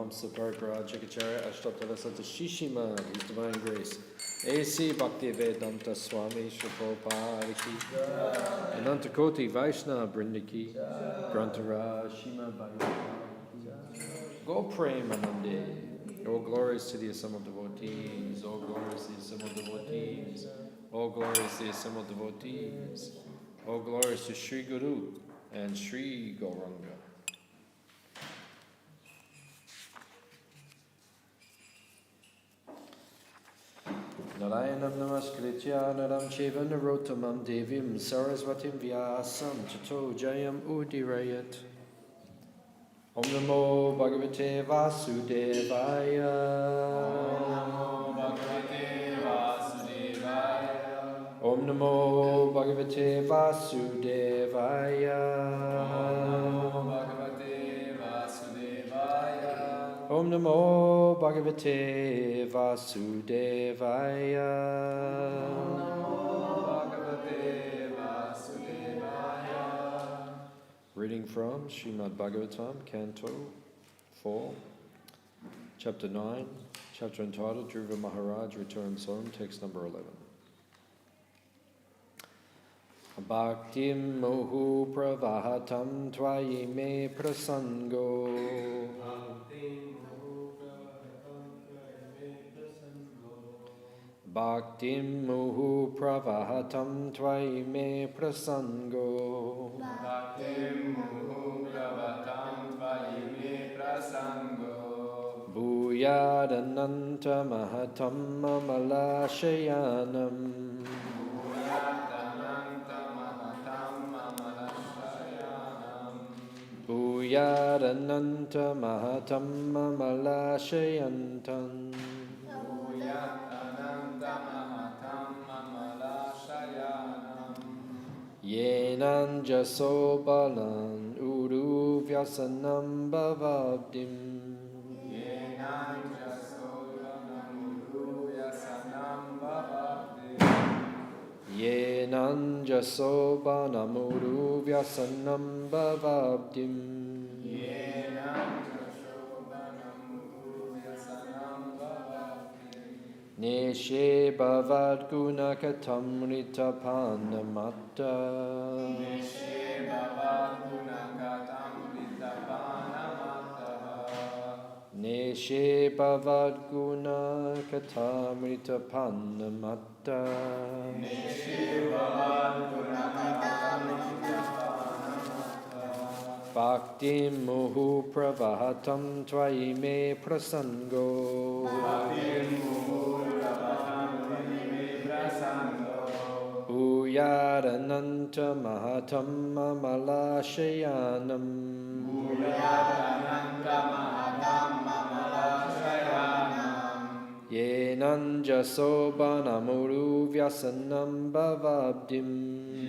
Paramahamsa Paraparajakacharya Ashtaptalasanta Shishima, His Divine Grace, A.C. Bhaktivedanta Swami Shri Prabhupada Ki, Anantakoti Vaishnava Brindaki, Grantara Shima Bhagavatam, Go Premanande, all glories to the assembled devotees, all glories to the assembled devotees, all glories to the assembled devotees, all glories to Sri Guru and Sri Gauranga. Narayanam namaskritya naram cheva narottamam devim sarasvatim vyasam tato jayam udirayat. Om namo bhagavate vasudevaya. Om namo bhagavate vasudevaya. Om namo bhagavate vasudevaya. Reading from Srimad Bhagavatam, canto 4, chapter 9, chapter entitled Dhruva Maharaj Returns Home, text number 11. Bhaktim mohu pravahatam tvayi me prasango. Bhaktim muhu pravahatam tvayi me prasango. Bhaktim muhu pravahatam tvayi me prasango. Bhuyadananta mahatam amalashayanam. Bhuyadananta mahatam amalashayanam. Bhuyadananta mahatam amalashayantam. Yenan jaso balan uru vyasanam bhavabdim. Yenan jaso balan uru vyasanam bhavabdim. Yenan jaso balan uru vyasanam bhavabdim. Yenan jaso balan uru vyasanam bhavabdim. Neshe bhavad guna katamrita panamatta. Neshe bhavad guna katamrita panamatta. Neshe bhavad guna katamrita panamatta. Neshe bhavad guna katamrita panamatta. Bhaktim muhu pravahatam tvayi me prasango. Bhaktim muhu pravahatam tvayi me prasango. Bhuyadananta mahatam amalashayanam. Bhuyadananta mahatam amalashayanam. Yenan jaso banamuru vyasanam bhavabdim.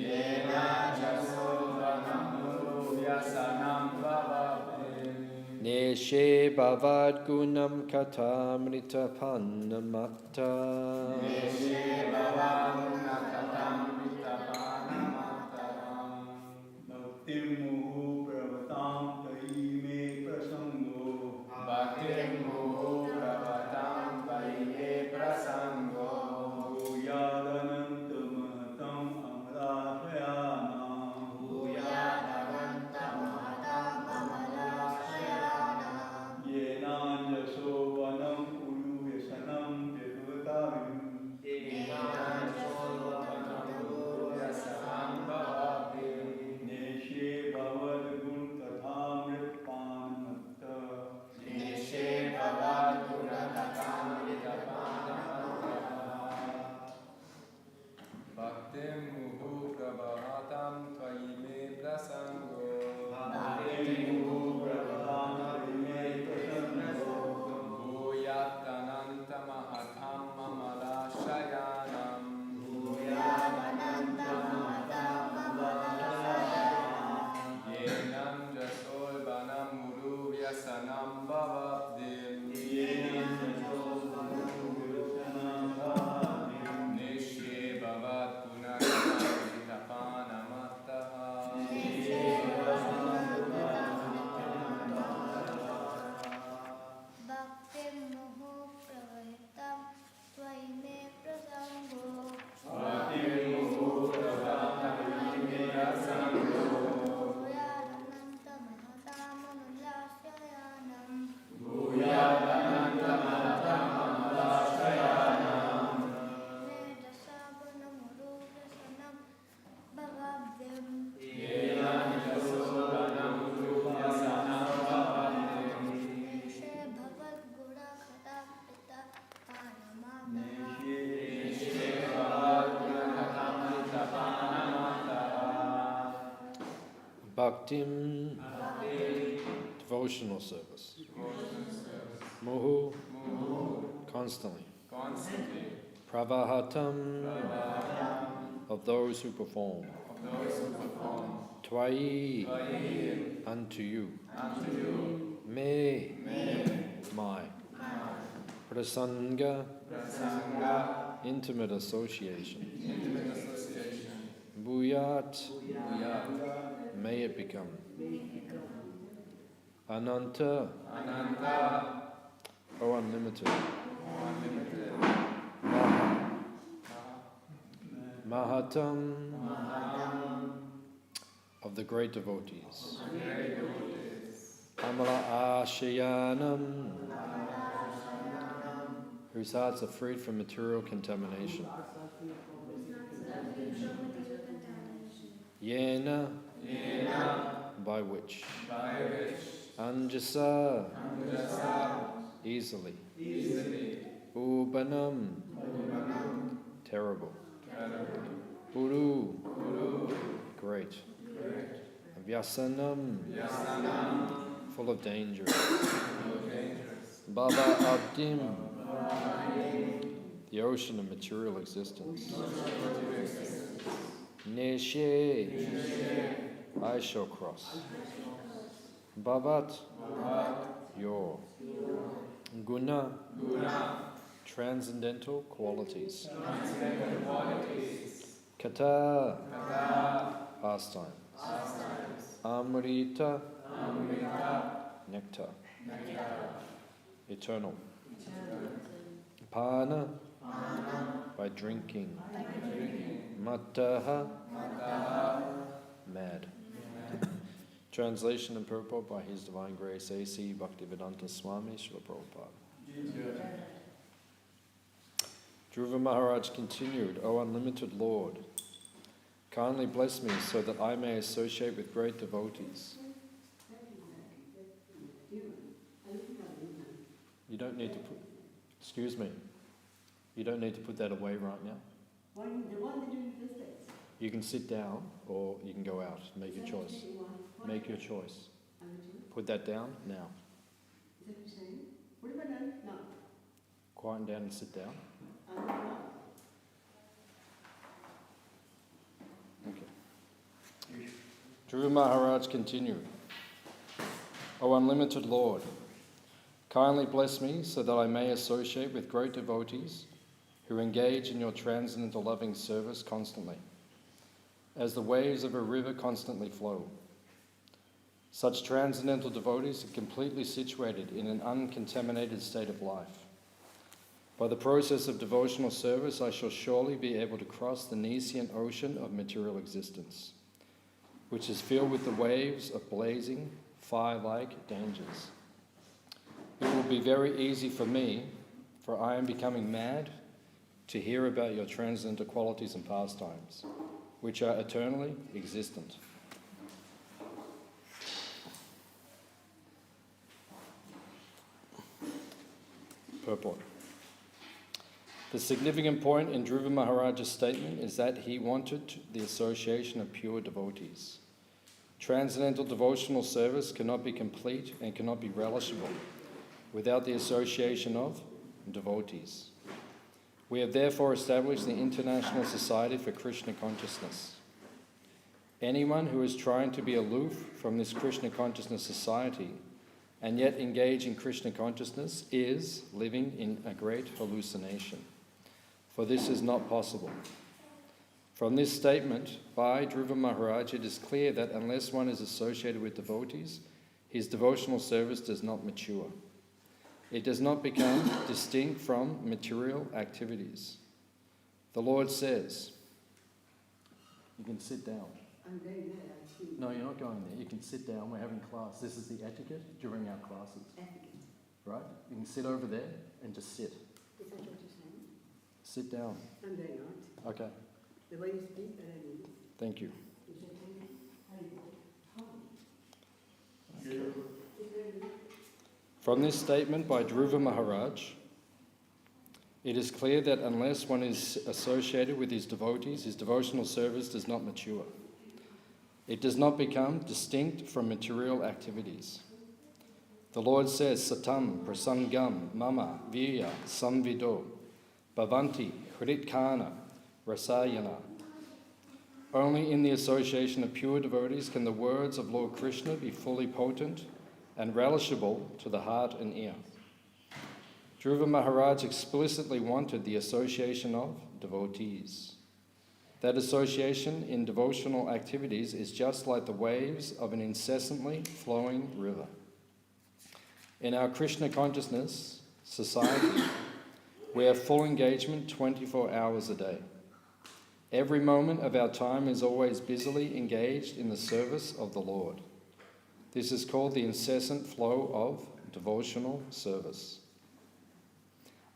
Yenan jaso banamuru vyasanam bhavabdim. Neshe bhavad gunam katamrita panamatta. Neshe bhavad guna katamrita panamatta. Bhaktim muhu pravatam tvayi me prasango. Bhaktim muhu pravahatam tvayi me prasango. Bhuyadananta mahatam amalashayanam. Bhuyadananta mahatam amalashayanam. Yenan jaso vanam uru vyasanam devatarim. Yenan jaso vanam uru vyasanam bhavabdim. Neshe bhavad Bhaktim, devotional service. Muhu, constantly. Pravahatam, of those who perform. Tvai, unto you. Me, my. Prasanga, intimate association. Bhuyat, may it become. Ananta, O unlimited. Mahatam, of the great devotees. Amala Ashayanam, whose hearts are freed from material contamination. Yena, by which. Anjasa, easily. Ubanam, terrible. Uru, great. Vyasanam, full of danger. Baba Abdim, the ocean of material existence. Neshe, I shall cross. Bhavat, your. Guna, transcendental qualities. Kata, pastime. Amrita, nectar. Eternal. Pana, by drinking. Mataha, mad. Translation and purport by His Divine Grace A.C. Bhaktivedanta Swami Srila Prabhupada. Dhruva Maharaj continued, O unlimited Lord, kindly bless me so that I may associate with great devotees. You don't need to put, excuse me, you don't need to put that away right now. You can sit down or you can go out. Make your choice. Make your choice. Put that down now. Quieten down and sit down. Okay. Dhruva Maharaj continued, O unlimited Lord, kindly bless me so that I may associate with great devotees who engage in your transcendental loving service constantly, as the waves of a river constantly flow. Such transcendental devotees are completely situated in an uncontaminated state of life. By the process of devotional service, I shall surely be able to cross the nescient ocean of material existence, which is filled with the waves of blazing, fire-like dangers. It will be very easy for me, for I am becoming mad, to hear about your transcendental qualities and pastimes, which are eternally existent. Purport. The significant point in Dhruva Maharaj's statement is that he wanted the association of pure devotees. Transcendental devotional service cannot be complete and cannot be relishable without the association of devotees. We have therefore established the International Society for Krishna Consciousness. Anyone who is trying to be aloof from this Krishna Consciousness Society and yet engage in Krishna consciousness is living in a great hallucination, for this is not possible. From this statement by Dhruva Maharaj, it is clear that unless one is associated with devotees, his devotional service does not mature. It does not become distinct from material activities. The Lord says, you can sit down. I'm going there, I see. No, you're not going there. You can sit down. We're having class. This is the etiquette during our classes. Etiquette. Right? You can sit over there and just sit. Is that what you're saying? Sit down. I'm going out. Okay. The way you speak, I don't need it. Thank you. Is that From this statement by Dhruva Maharaj, it is clear that unless one is associated with his devotees, his devotional service does not mature. It does not become distinct from material activities. The Lord says, Satam prasangam mama virya samvido bhavanti hritkana rasayana. Only in the association of pure devotees can the words of Lord Krishna be fully potent and relishable to the heart and ear. Dhruva Maharaj explicitly wanted the association of devotees. That association in devotional activities is just like the waves of an incessantly flowing river. In our Krishna consciousness society, we have full engagement 24 hours a day. Every moment of our time is always busily engaged in the service of the Lord. This is called the incessant flow of devotional service.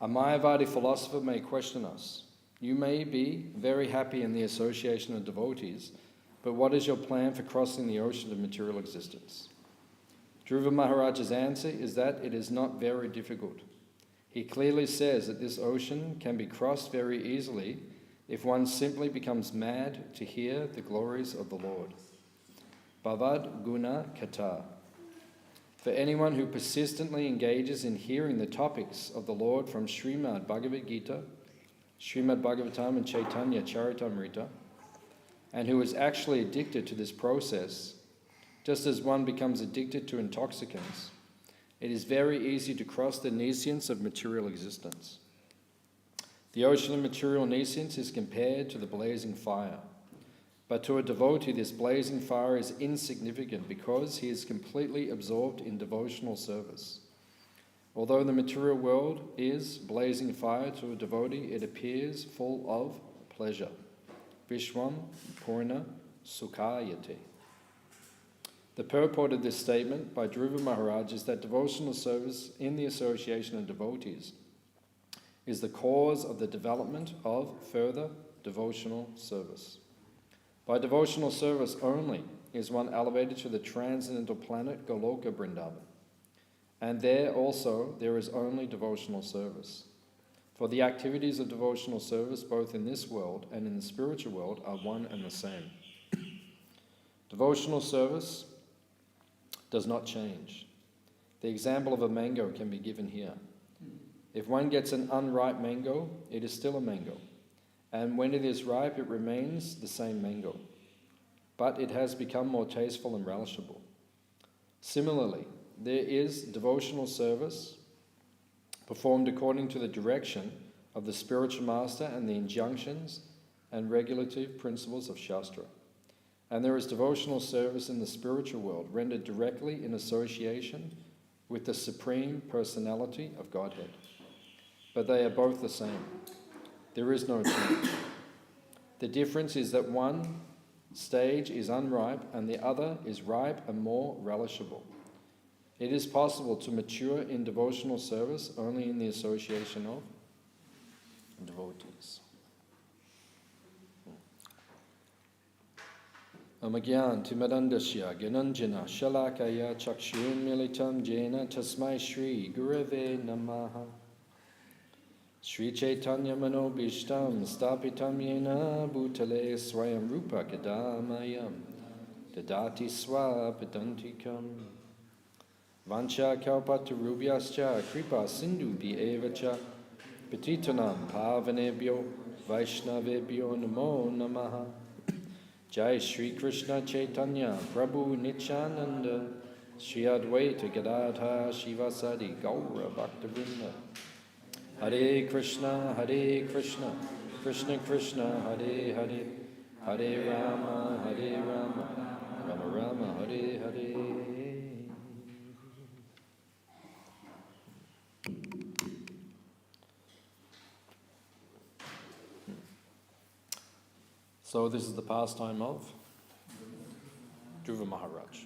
A Mayavadi philosopher may question us. You may be very happy in the association of devotees, but what is your plan for crossing the ocean of material existence? Dhruva Maharaj's answer is that it is not very difficult. He clearly says that this ocean can be crossed very easily if one simply becomes mad to hear the glories of the Lord. Bhavad Guna Kata. For anyone who persistently engages in hearing the topics of the Lord from Srimad Bhagavad Gita, Srimad Bhagavatam and Chaitanya Charitamrita, and who is actually addicted to this process, just as one becomes addicted to intoxicants, it is very easy to cross the nescience of material existence. The ocean of material nescience is compared to the blazing fire. But to a devotee, this blazing fire is insignificant because he is completely absorbed in devotional service. Although the material world is blazing fire to a devotee, it appears full of pleasure. Vishwam Purna Sukhayate. The purport of this statement by Dhruva Maharaj is that devotional service in the association of devotees is the cause of the development of further devotional service. By devotional service only is one elevated to the transcendental planet Goloka Vrindavan. And there also there is only devotional service. For the activities of devotional service, both in this world and in the spiritual world, are one and the same. Devotional service does not change. The example of a mango can be given here. If one gets an unripe mango, it is still a mango. And when it is ripe, it remains the same mango. But it has become more tasteful and relishable. Similarly, there is devotional service performed according to the direction of the spiritual master and the injunctions and regulative principles of Shastra. And there is devotional service in the spiritual world rendered directly in association with the Supreme Personality of Godhead. But they are both the same. There is no change. The difference is that one stage is unripe and the other is ripe and more relishable. It is possible to mature in devotional service only in the association of devotees. Amagyan timadandasya gananjana shalakaya chakshun militam jena tasmai shri gurave namaha. Sri Chaitanya Manobishtam Stapitam Yena Bhutale Swayam Rupa Kadamayam Dadati Swapadantikam Vancha Kalpatarubhyascha Kripa Sindhu Bhievacha Petitanam Pavanebhyo Vaishnavebhyo Namo Namaha. Jai Sri Krishna Chaitanya Prabhu Nityananda Sri Advaita Gadadha Shivasadi Gaura Bhaktavrinda. Hare Krishna, Krishna Krishna, Hare Hare, Hare Rama, Rama Rama, Hare Hare. So this is the pastime of Dhruva Maharaj.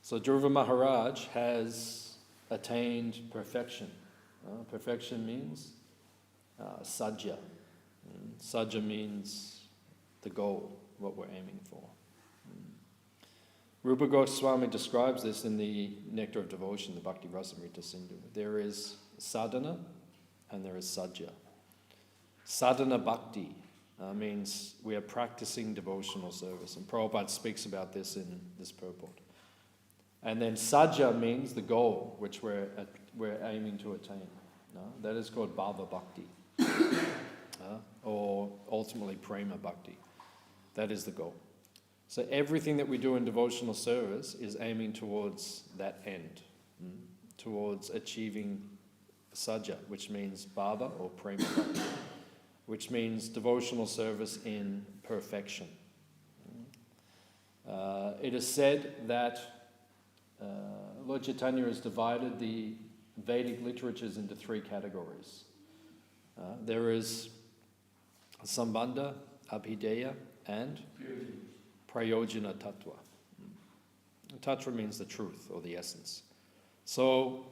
So Dhruva Maharaj has attained perfection. Perfection means sajja. Sajja means the goal, what we're aiming for. Rupa Goswami describes this in the Nectar of Devotion, the Bhakti Rasamrita Sindhu. There is sadhana and there is sajja. Sadhana bhakti means we are practicing devotional service. And Prabhupada speaks about this in this purport. And then Sajja means the goal, which we're aiming to attain. That is called Bhava Bhakti, or ultimately Prema Bhakti. That is the goal. So everything that we do in devotional service is aiming towards that end, towards achieving Sajja, which means Bhava or Prema Bhakti, which means devotional service in perfection. It is said that Lord Chaitanya has divided the Vedic literatures into three categories. There is Sambandha, Abhideya, and Prayojana Tattva. Tattva means the truth or the essence. So,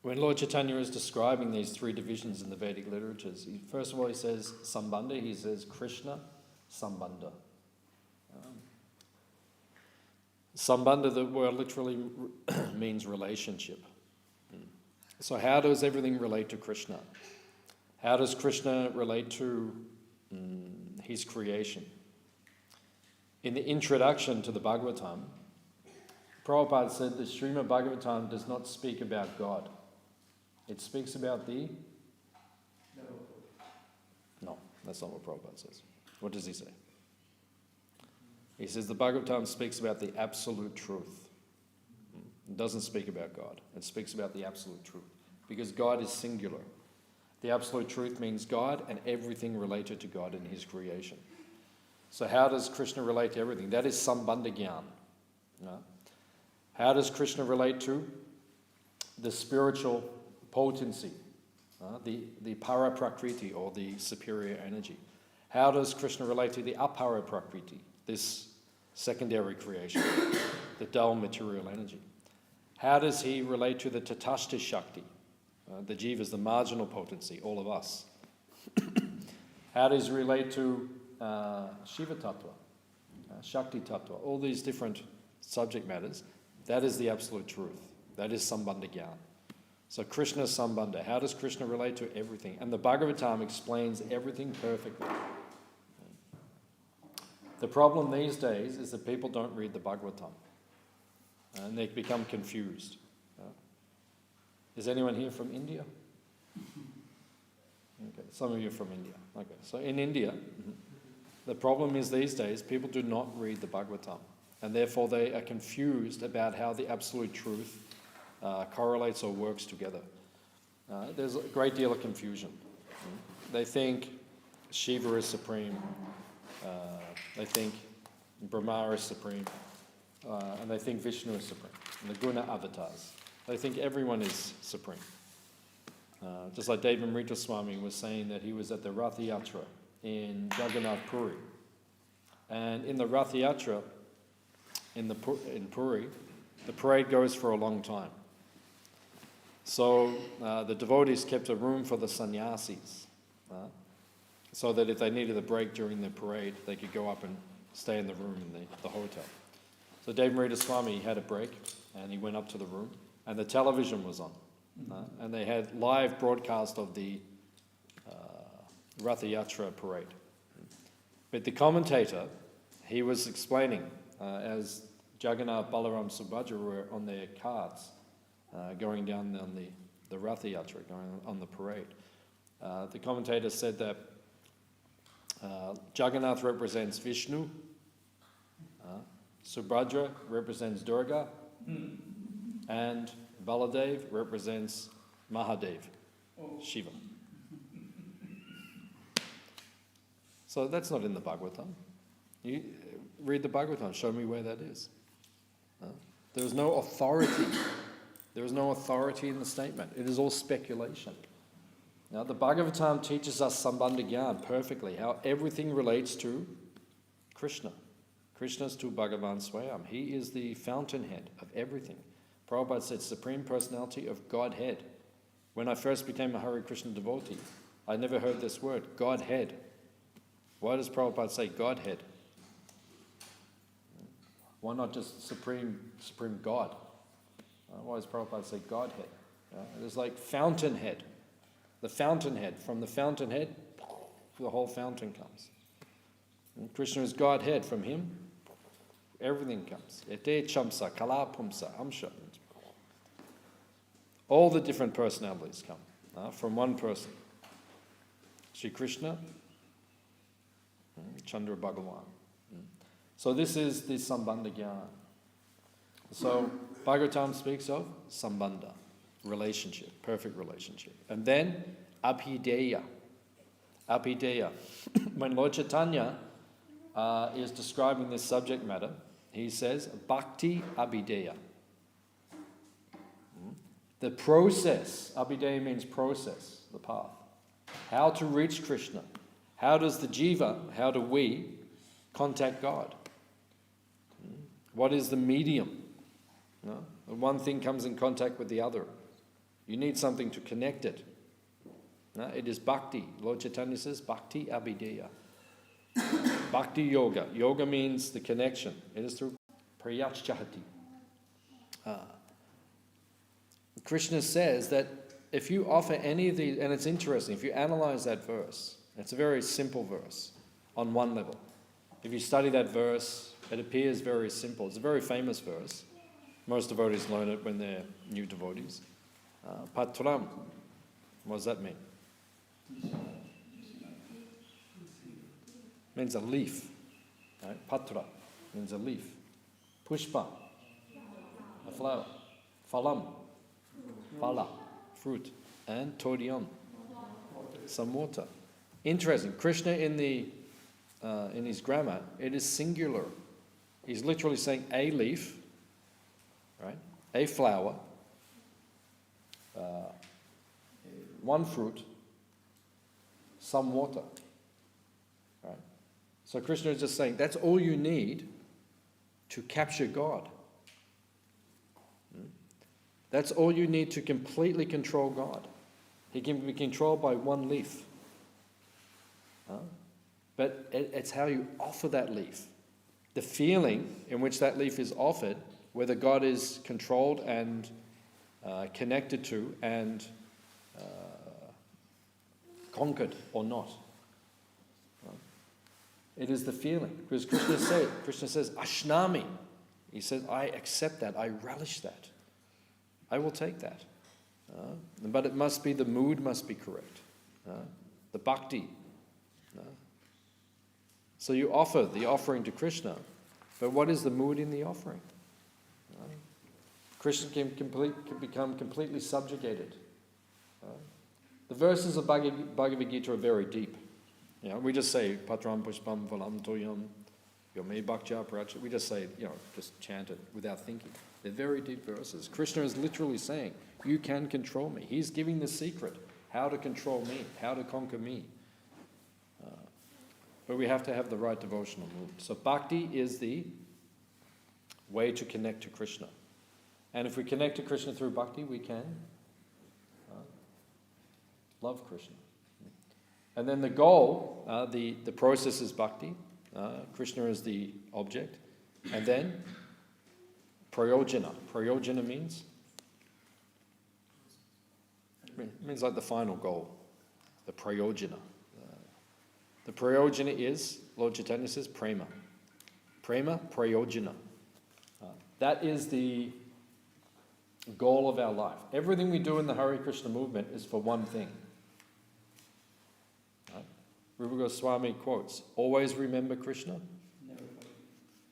when Lord Chaitanya is describing these three divisions in the Vedic literatures, first of all he says Sambandha, he says Krishna Sambandha. Sambandha, the word literally means relationship. So how does everything relate to Krishna? How does Krishna relate to his creation? In the introduction to the Bhagavatam, Prabhupada said the Srimad Bhagavatam does not speak about God. It speaks about the... No, that's not what Prabhupada says. What does he say? He says the Bhagavatam speaks about the absolute truth. It doesn't speak about God. It speaks about the absolute truth. Because God is singular. The absolute truth means God and everything related to God in his creation. So how does Krishna relate to everything? That is Sambandha Gyan. How does Krishna relate to the spiritual potency, the para prakriti, or the superior energy? How does Krishna relate to the apara prakriti, this secondary creation, the dull material energy? How does he relate to the tatashta shakti, the jivas, the marginal potency, all of us? How does he relate to Shiva Tattva, Shakti Tattva, all these different subject matters? That is the absolute truth. That is Sambandha Gyan. So Krishna Sambandha. How does Krishna relate to everything? And the Bhagavatam explains everything perfectly. The problem these days is that people don't read the Bhagavatam. And they become confused. Is anyone here from India? Okay, some of you are from India. Okay, so in India, the problem is these days people do not read the Bhagavatam. And therefore they are confused about how the absolute truth correlates or works together. There's a great deal of confusion. They think Shiva is supreme. They think Brahma is supreme. And they think Vishnu is supreme. And the Guna avatars. They think everyone is supreme. Just like Deva Mrita Swami was saying that he was at the Rath Yatra in Jagannath Puri. And in the Rath Yatra, in Puri, the parade goes for a long time. So the devotees kept a room for the sannyasis, so that if they needed a break during the parade, they could go up and stay in the room in the hotel. So Deva Mrita Swami had a break, and he went up to the room, and the television was on. And they had live broadcast of the Rath Yatra parade. But the commentator, he was explaining, as Jagannath, Balaram, Subhadra were on their carts, going down on the Rath Yatra, going on the parade. The commentator said that Jagannath represents Vishnu, Subhadra represents Durga, and Baladev represents Mahadev, Shiva. So that's not in the Bhagavatam. You read the Bhagavatam, show me where that is. There is no authority. There is no authority in the statement. It is all speculation. Now, the Bhagavatam teaches us Sambandha Gyan perfectly, how everything relates to Krishna. Krishna's to Bhagavan Swayam. He is the fountainhead of everything. Prabhupada said, Supreme Personality of Godhead. When I first became a Hare Krishna devotee, I never heard this word, Godhead. Why does Prabhupada say Godhead? Why not just Supreme God? Why does Prabhupada say Godhead? It is like fountainhead. The fountainhead. From the fountainhead, the whole fountain comes. And Krishna is Godhead. From him, everything comes. Ete chamsa, kala pumsa, amsha. All the different personalities come from one person. Sri Krishna, Chandra Bhagavan. So this is the Sambandha Jnana. So Bhagavatam speaks of Sambandha, relationship, perfect relationship. And then Abhideya. Abhideya. When Lord Chaitanya is describing this subject matter, he says Bhakti Abhideya. The process, Abhideya means process, the path. How to reach Krishna. How does the jiva, how do we contact God? What is the medium? No? One thing comes in contact with the other. You need something to connect it. No? It is bhakti. Lord Chaitanya says bhakti abhideya. Bhakti yoga. Yoga means the connection. It is through prayachchahati. Krishna says that if you offer any of these, and it's interesting, if you analyze that verse, it's a very simple verse on one level. If you study that verse, it appears very simple. It's a very famous verse. Most devotees learn it when they're new devotees. Patram, what does that mean? Means a leaf. Right? Patra means a leaf. Pushpa, a flower. Phalam, phala, fruit. And todiyam, some water. Interesting. Krishna in his grammar, it is singular. He's literally saying a leaf, right? A flower, one fruit, some water, right? So Krishna is just saying that's all you need to capture God. That's all you need to completely control God. He can be controlled by one leaf. But it's how you offer that leaf. The feeling in which that leaf is offered, whether God is controlled and connected to and conquered or not. It is the feeling. Because Krishna says, Ashnami. He says, I accept that, I relish that. I will take that. But it must be, the mood must be correct. The bhakti. So you offer the offering to Krishna, but what is the mood in the offering? Krishna can become completely subjugated. The verses of Bhagavad Gita are very deep. We just say, Patram Pushpam Phalam Toyam, Yome Bhaktya Pracha. We just say, just chant it without thinking. They're very deep verses. Krishna is literally saying, you can control me. He's giving the secret, how to control me, how to conquer me. But we have to have the right devotional mood. So bhakti is the way to connect to Krishna. And if we connect to Krishna through bhakti, we can love Krishna. And then the goal, the process is bhakti. Krishna is the object. And then prayojana. Prayojana means like the final goal. The prayojana. The prayojana is, Lord Chaitanya says, prema. Prema, prayojana. That is the goal of our life. Everything we do in the Hare Krishna movement is for one thing. Right? Rupa Goswami quotes, always remember Krishna,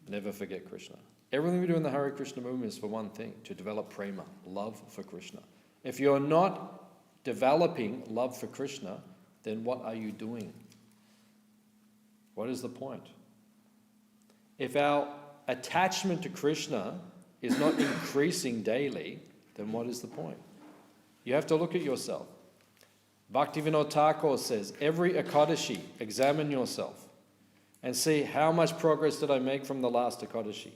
never forget Krishna. Everything we do in the Hare Krishna movement is for one thing, to develop prema, love for Krishna. If you're not developing love for Krishna, then what are you doing? What is the point? If our attachment to Krishna is not increasing daily, then what is the point? You have to look at yourself. Bhaktivinoda Thakur says, every Ekadashi, examine yourself and see how much progress did I make from the last Ekadashi.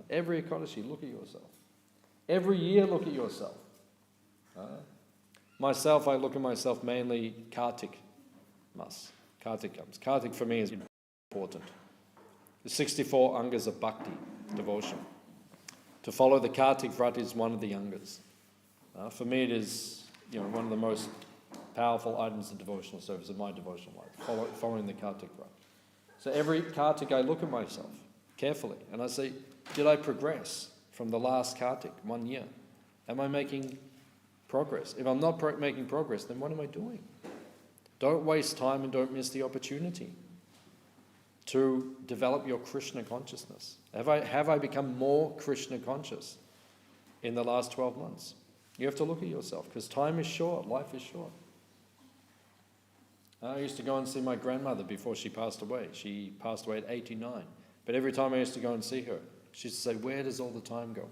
Every Ekadashi, look at yourself. Every year, look at yourself. Myself, I look at myself mainly Kartik. Kartik comes. Kartik for me is important. The 64 angas of bhakti, devotion. To follow the Kartik Vrat is one of the angas. For me it is one of the most powerful items of devotional service in my devotional life, following the Kartik rite. So every Kartik I look at myself carefully and I say, did I progress from the last Kartik, 1 year? Am I making progress? If I'm not making progress, then what am I doing? Don't waste time and don't miss the opportunity to develop your Krishna consciousness. Have I become more Krishna conscious in the last 12 months? You have to look at yourself, because time is short, life is short. I used to go and see my grandmother before she passed away. She passed away at 89. But every time I used to go and see her, she used to say, where does all the time go?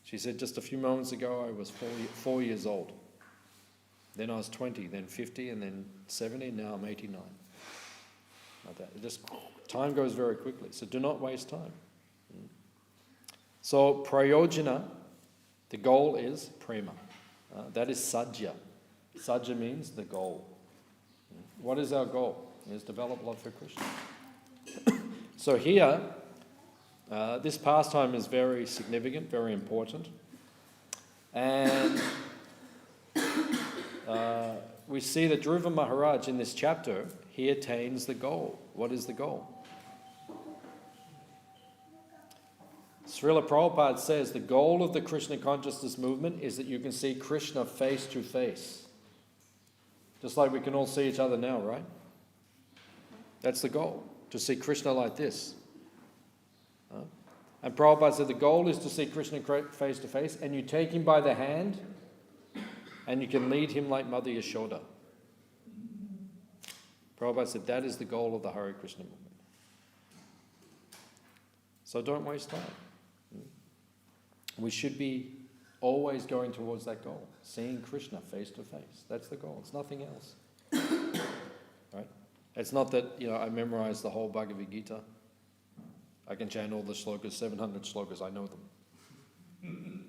She said, just a few moments ago I was 4 years old. Then I was 20, then 50, and then 70, and now I'm 89. Like that. Time goes very quickly, so do not waste time. So prayojana, the goal is prema. That is sajja. Sajja means the goal. What is our goal? Is develop love for Krishna. So here, this pastime is very significant, very important. And we see that Dhruva Maharaj in this chapter, he attains the goal. What is the goal? Srila Prabhupada says the goal of the Krishna consciousness movement is that you can see Krishna face to face. Just like we can all see each other now, right? That's the goal, to see Krishna like this. And Prabhupada said the goal is to see Krishna face to face, and you take him by the hand and you can lead him like Mother Yashoda. Prabhupada said that is the goal of the Hare Krishna movement. So don't waste time. We should be always going towards that goal, seeing Krishna face to face. That's the goal. It's nothing else. Right? It's not that, I memorized the whole Bhagavad Gita. I can chant all the shlokas, 700 shlokas, I know them.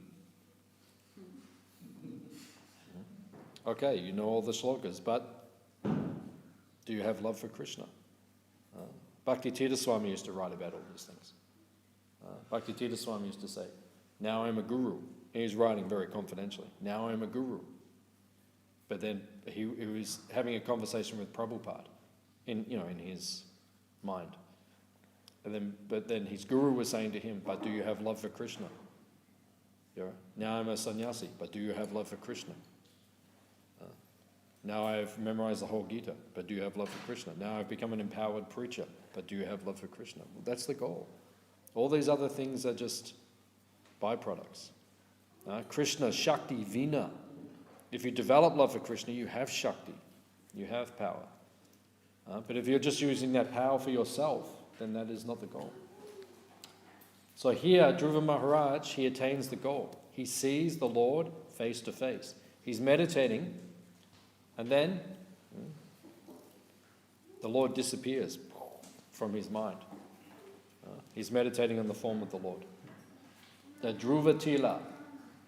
Okay, you know all the shlokas, but do you have love for Krishna? Bhakti Tirtha Swami used to write about all these things. Bhakti Tirtha Swami used to say, now I'm a guru. He's writing very confidentially. Now I'm a guru. But then he was having a conversation with Prabhupada in his mind. But then his guru was saying to him, but do you have love for Krishna? Now I'm a sannyasi, but do you have love for Krishna? Now I've memorized the whole Gita, but do you have love for Krishna? Now I've become an empowered preacher, but do you have love for Krishna? Well, that's the goal. All these other things are just byproducts. Krishna, Shakti, Vina. If you develop love for Krishna, you have Shakti, you have power. But if you're just using that power for yourself, then that is not the goal. So here, Dhruva Maharaj, he attains the goal. He sees the Lord face to face. He's meditating, and then the Lord disappears from his mind. He's meditating on the form of the Lord. The Dhruva Tila.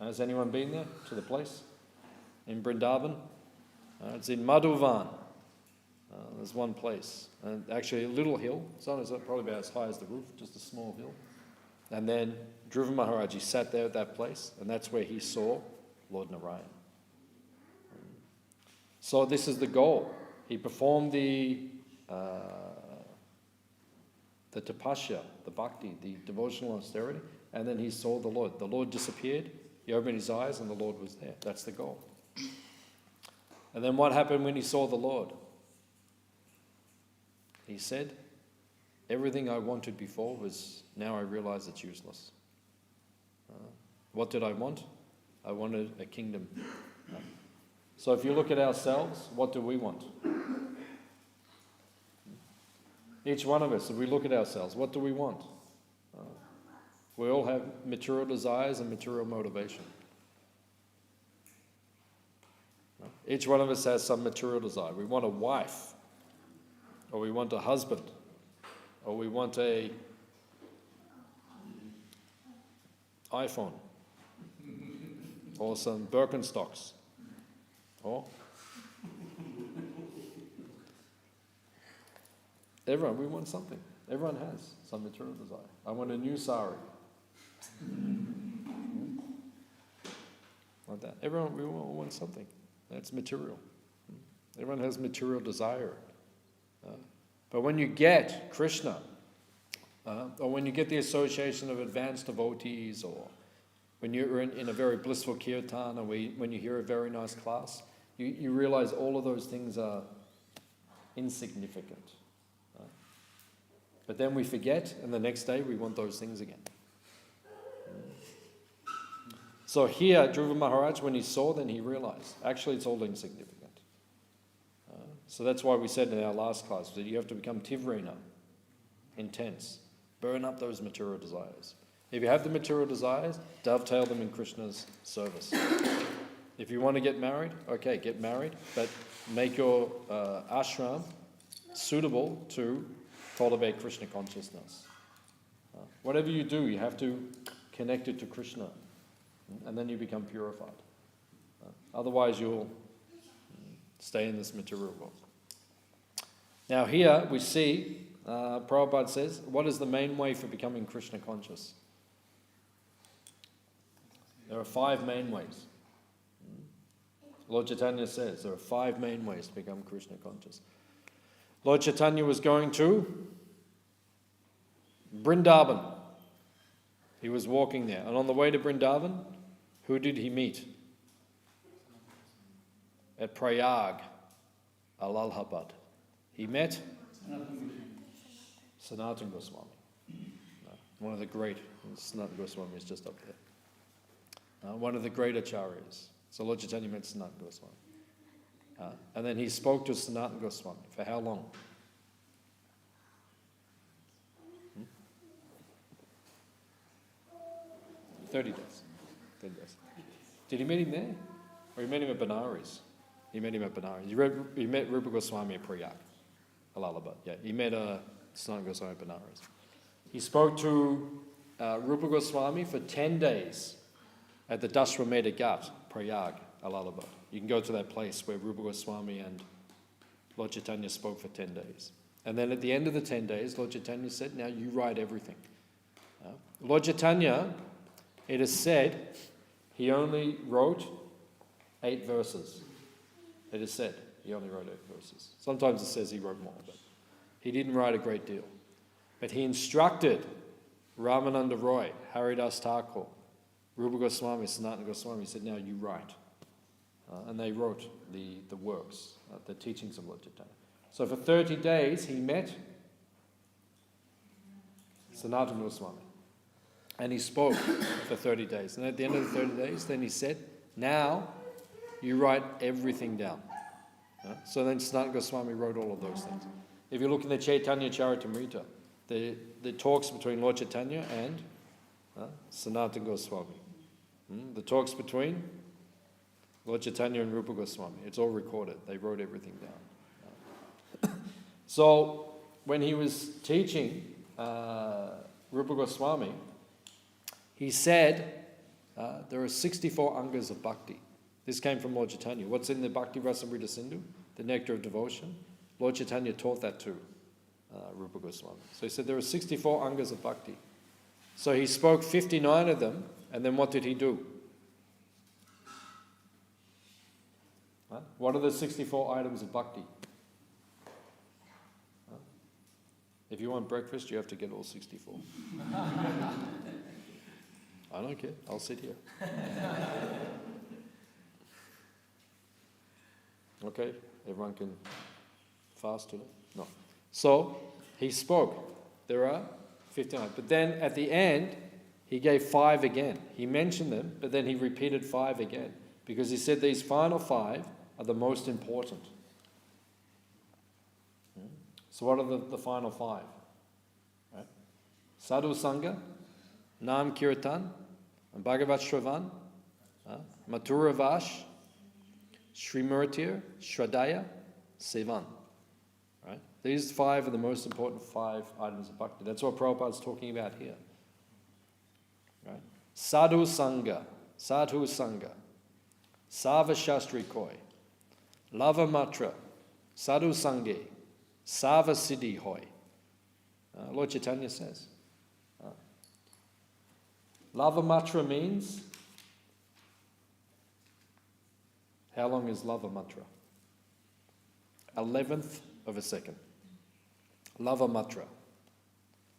Has anyone been there to the place? In Vrindavan? It's in Madhuvan. There's one place. And actually a little hill. It's probably about as high as the roof, just a small hill. And then Dhruva Maharaj, he sat there at that place, and that's where he saw Lord Narayan. So this is the goal. He performed the tapasya, the bhakti, the devotional austerity, and then he saw the Lord. The Lord disappeared, he opened his eyes, and the Lord was there. That's the goal. And then what happened when he saw the Lord? He said, everything I wanted before was, now I realize it's useless. What did I want? I wanted a kingdom. So if you look at ourselves, what do we want? Each one of us, if we look at ourselves, what do we want? We all have material desires and material motivation. Each one of us has some material desire. We want a wife, or we want a husband, or we want a iPhone, or some Birkenstocks, or everyone, we want something. Everyone has some material desire. I want a new sari. Like that. Everyone, we all want something. That's material. Everyone has material desire. But when you get Krishna, or when you get the association of advanced devotees, or when you're in a very blissful kirtan, or when you hear a very nice class, you realize all of those things are insignificant. But then we forget, and the next day we want those things again. So here, Dhruva Maharaj, when he saw, then he realized, actually it's all insignificant. So that's why we said in our last class that you have to become tivrena, intense. Burn up those material desires. If you have the material desires, dovetail them in Krishna's service. If you want to get married, okay, get married, but make your ashram suitable to cultivate Krishna consciousness. Whatever you do, you have to connect it to Krishna, and then you become purified. Otherwise, you'll stay in this material world. Now here we see, Prabhupada says, what is the main way for becoming Krishna conscious? There are 5 main ways. Lord Chaitanya says there are 5 main ways to become Krishna conscious. Lord Chaitanya was going to Vrindavan. He was walking there. And on the way to Vrindavan, who did he meet? At Prayag, Allahabad. He met Sanatana Goswami. One of the great, Sanatana Goswami is just up there. One of the great acharyas. So Lord Chaitanya met Sanatana Goswami. And then he spoke to Sanatana Goswami. For how long? 30 days. 30 days. Did he meet him there? Or he met him at Benares? He met him at Benares. He met Rupa Goswami at Prayag, Allahabad. Yeah, he met Sanatana Goswami at Benares. He spoke to Rupa Goswami for 10 days at the Dashrameda Ghat, Prayag, Allahabad. You can go to that place where Rupa Goswami and Lord Chaitanya spoke for 10 days. And then at the end of the 10 days, Lord Chaitanya said, now you write everything. Lord Chaitanya, it is said, he only wrote 8 verses. It is said he only wrote 8 verses. Sometimes it says he wrote more, but he didn't write a great deal. But he instructed Ramananda Roy, Haridas Thakur, Rupa Goswami, Sanatana Goswami. He said, now you write. And they wrote the works, the teachings of Lord Chaitanya. So for 30 days he met Sanatana Goswami. And he spoke for 30 days. And at the end of the 30 days, then he said, now you write everything down. So then Sanatana Goswami wrote all of those things. If you look in the Chaitanya Charitamrita, the talks between Lord Chaitanya and Sanatana Goswami. The talks between Lord Chaitanya and Rupa Goswami. It's all recorded. They wrote everything down. So when he was teaching Rupa Goswami, he said there are 64 angas of bhakti. This came from Lord Chaitanya. What's in the Bhakti Rasamrita Sindhu? The nectar of devotion. Lord Chaitanya taught that to Rupa Goswami. So he said there are 64 angas of bhakti. So he spoke 59 of them, and then what did he do? What are the 64 items of bhakti? If you want breakfast, you have to get all 64. I don't care. I'll sit here. Okay? Everyone can fast today? No. So, he spoke. There are 59. But then at the end, he gave 5 again. He mentioned them, but then he repeated 5 again. Because he said these final 5 are the most important. So what are the final 5? Right? Sadhu Sangha, Nam Kirtan, Bhagavat Shravan, Mathura Vash, Srimurtir, Shradaya, Sevan. Right? These 5 are the most important 5 items of bhakti. That's what Prabhupada's talking about here. Right? Sadhu Sangha, Sadhu Sangha, Sava Shastri Koi, Lava Matra, Sadhu Sanghe, Sava Siddhi Hoy. Lord Chaitanya says. Lava Matra means How long is lava matra? 1/11th of a second. Lava matra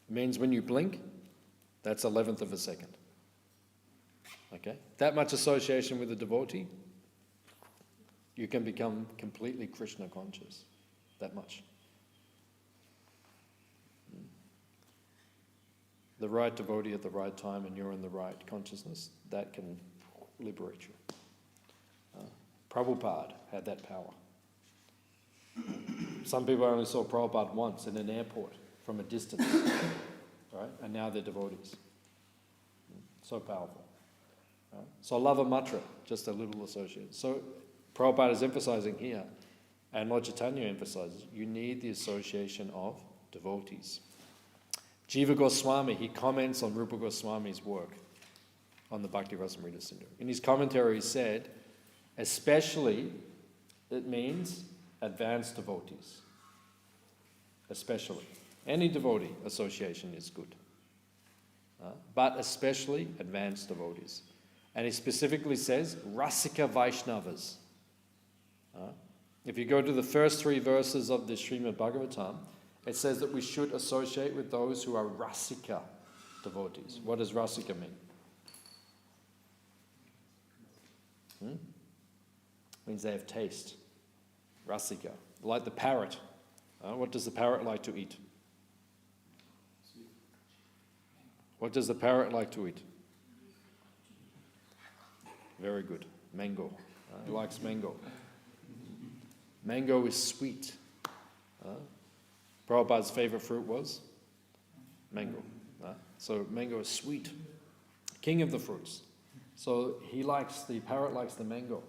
means when you blink, that's 1/11th of a second. Okay? That much association with a devotee, you can become completely Krishna conscious. That much. The right devotee at the right time and you're in the right consciousness, that can liberate you. Prabhupada had that power. Some people only saw Prabhupada once in an airport from a distance, right? And now they're devotees. So powerful. Right? So lava matra, just a little association. So Prabhupada is emphasizing here, and Lord Chaitanya emphasizes, you need the association of devotees. Jiva Goswami, he comments on Rupa Goswami's work on the Bhakti Rasamrita Sindhu. In his commentary he said, especially, it means advanced devotees. Especially. Any devotee association is good. But especially advanced devotees. And he specifically says, Rasika Vaishnavas. If you go to the first 3 verses of the Srimad Bhagavatam, it says that we should associate with those who are Rasika devotees. What does Rasika mean? Means they have taste. Rasika. Like the parrot. What does the parrot like to eat? What does the parrot like to eat? Very good. Mango. He likes mango. Mango is sweet. Prabhupada's favorite fruit was mango. So mango is sweet. King of the fruits. So the parrot likes the mango.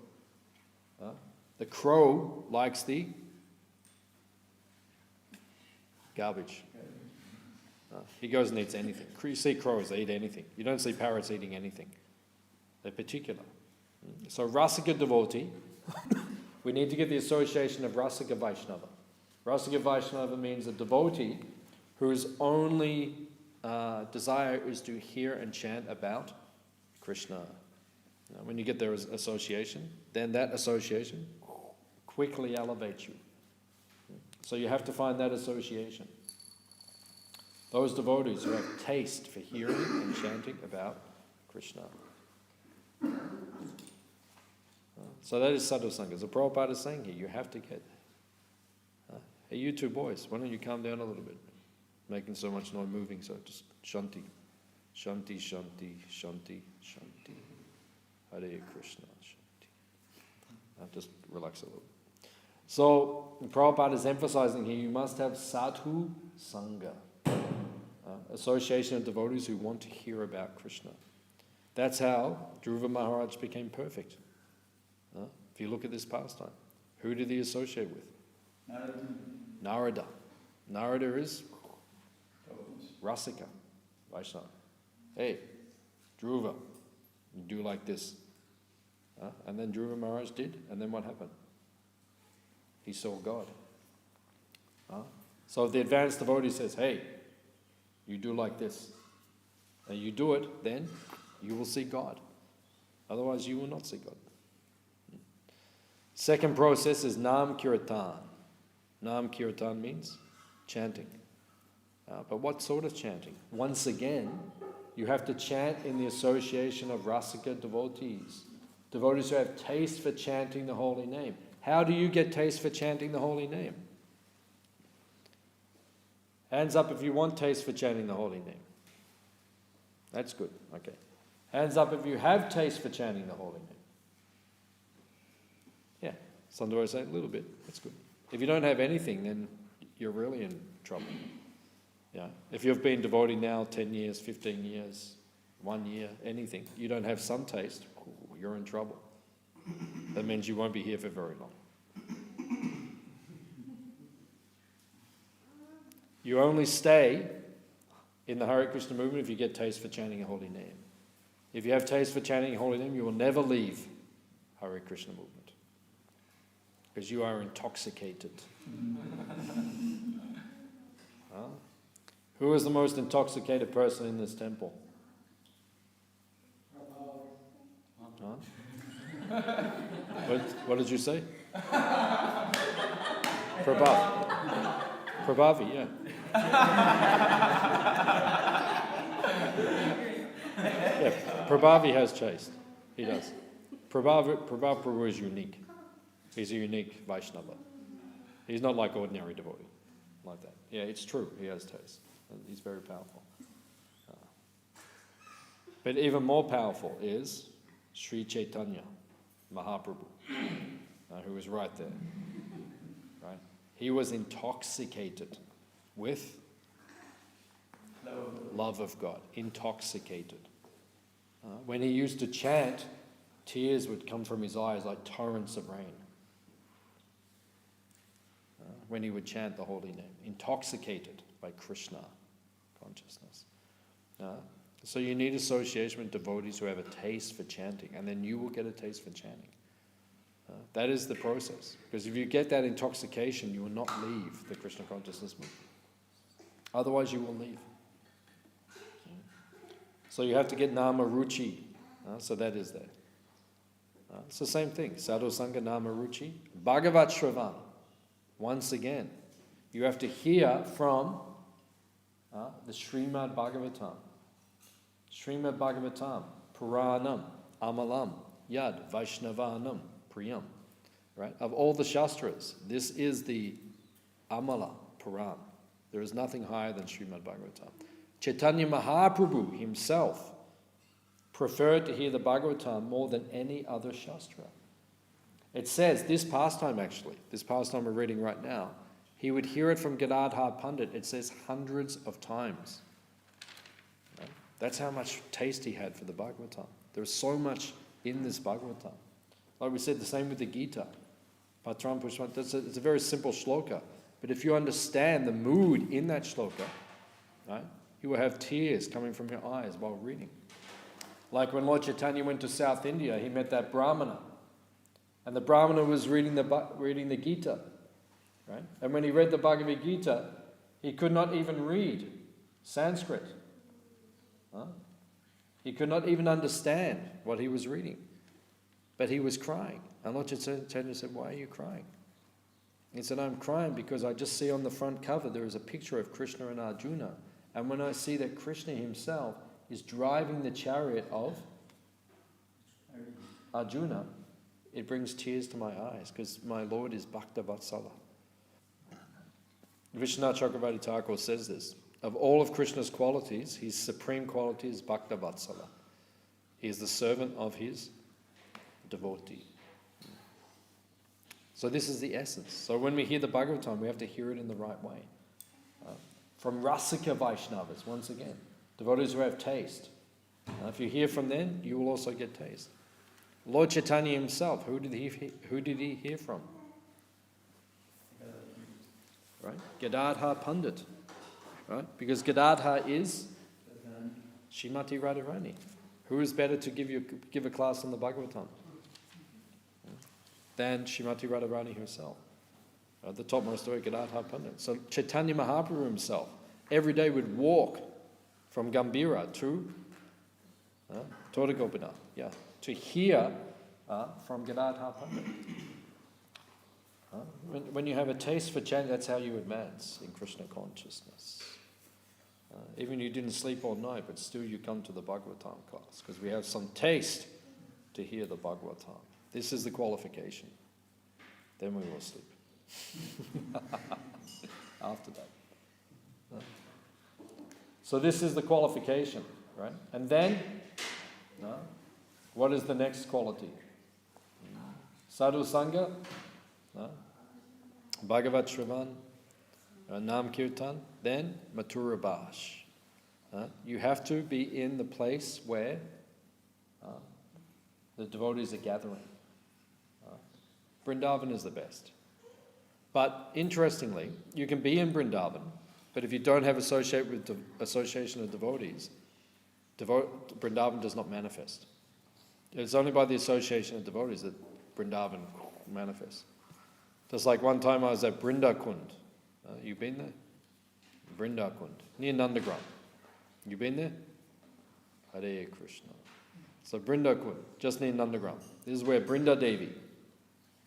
The crow likes the garbage. He goes and eats anything. You see crows, they eat anything. You don't see parrots eating anything. They're particular. So Rasika devotee, we need to get the association of Rasika Vaishnava. Rasika Vaishnava means a devotee whose only desire is to hear and chant about Krishna. When you get their association, then that association quickly elevates you. So you have to find that association. Those devotees who have taste for hearing and chanting about Krishna. So that is sadhu sangha. So Prabhupada is saying here, you have to get. Hey, you two boys, why don't you calm down a little bit? Making so much noise, moving, so just shanti. Shanti, shanti, shanti, shanti. Hare Krishna, shanti. Just relax a little. So Prabhupada is emphasizing here, you must have sadhu sangha. Association of devotees who want to hear about Krishna. That's how Dhruva Maharaj became perfect. If you look at this pastime, who did he associate with? Narada. Narada is Rasika, Vaishnava. Hey, Dhruva, you do like this. And then Dhruva Maharaj did, and then what happened? He saw God. So if the advanced devotee says, hey, you do like this, and you do it, then you will see God. Otherwise, you will not see God. Second process is Nam Kirtan. Nam Kirtan means chanting. But what sort of chanting? Once again, you have to chant in the association of Rasika devotees. Devotees who have taste for chanting the holy name. How do you get taste for chanting the holy name? Hands up if you want taste for chanting the holy name. That's good. Okay. Hands up if you have taste for chanting the holy name. Yeah. Some devotees say a little bit. That's good. If you don't have anything, then you're really in trouble. Yeah. If you've been devotee now 10 years, 15 years, 1 year, anything, you don't have some taste, you're in trouble. That means you won't be here for very long. You only stay in the Hare Krishna movement if you get taste for chanting a holy name. If you have taste for chanting a holy name, you will never leave Hare Krishna movement. Because you are intoxicated. Who is the most intoxicated person in this temple? What did you say? Prabhavi, yeah. Yeah, Prabhavi has chased. He does. Prabhu is unique. He's a unique Vaishnava. He's not like ordinary devotee, like that. Yeah, it's true. He has taste. He's very powerful. But even more powerful is Sri Chaitanya Mahaprabhu, who was right there. Right? He was intoxicated with love of God. Intoxicated. When he used to chant, tears would come from his eyes like torrents of rain. When he would chant the holy name. Intoxicated by Krishna consciousness. So you need association with devotees who have a taste for chanting, and then you will get a taste for chanting. That is the process. Because if you get that intoxication, you will not leave the Krishna consciousness movement. Otherwise you will leave. So you have to get nama ruchi. So that is there. It's the same thing. Sadhu Sangha nama ruchi. Bhagavat Shravan. Once again, you have to hear from the Srimad Bhagavatam. Srimad Bhagavatam, Puranam, Amalam, Yad, Vaishnavanam, Priyam. Right? Of all the Shastras, this is the Amala, Puran. There is nothing higher than Srimad Bhagavatam. Chaitanya Mahaprabhu himself preferred to hear the Bhagavatam more than any other Shastra. It says, this pastime we're reading right now, he would hear it from Gadadhar Pandit, it says hundreds of times. Right? That's how much taste he had for the Bhagavatam. There's so much in this Bhagavatam. Like we said, the same with the Gita. Patram Pushpan, it's a very simple shloka. But if you understand the mood in that shloka, right, you will have tears coming from your eyes while reading. Like when Lord Chaitanya went to South India, he met that Brahmana. And the Brahmana was reading the Gita. Right? And when he read the Bhagavad Gita, he could not even read Sanskrit. He could not even understand what he was reading. But he was crying. And Lord Chaitanya said, why are you crying? He said, I'm crying because I just see on the front cover there is a picture of Krishna and Arjuna. And when I see that Krishna himself is driving the chariot of Arjuna, it brings tears to my eyes because my Lord is Bhakta Vatsala. Vishwanath Chakravarti Thakur says this. Of all of Krishna's qualities, his supreme quality is Bhakta Vatsala. He is the servant of his devotee. So this is the essence. So when we hear the Bhagavatam, we have to hear it in the right way. From Rasika Vaishnavas, once again, devotees who have taste. If you hear from them, you will also get taste. Lord Chaitanya himself, who did he hear from? Right? Gadadhar Pandit. Right? Because Gadadhar is Srimati Radharani. Who is better to give a class on the Bhagavatam than Srimati Radharani herself? The topmost story, Gadadhar Pandit. So Chaitanya Mahaprabhu himself every day would walk from Gambhira to Todagopinath, to hear from Gadadhar Pandit. When you have a taste for chanting, that's how you advance in Krishna consciousness. Even you didn't sleep all night, but still you come to the Bhagavatam class because we have some taste to hear the Bhagavatam. This is the qualification. Then we will sleep. After that. So this is the qualification, right? And then, what is the next quality? Sadhu Sangha, Bhagavat Shravan, Nam Kirtan, then Mathura Bhash. You have to be in the place where the devotees are gathering. Vrindavan is the best. But interestingly, you can be in Vrindavan, but if you don't have association of devotees, Vrindavan does not manifest. It's only by the association of devotees that Vrindavan manifests. Just like one time I was at Brindakund. You been there? Brindakund, near Nandagram. You been there? Hare Krishna. So Brindakund, just near Nandagram. This is where Brinda Devi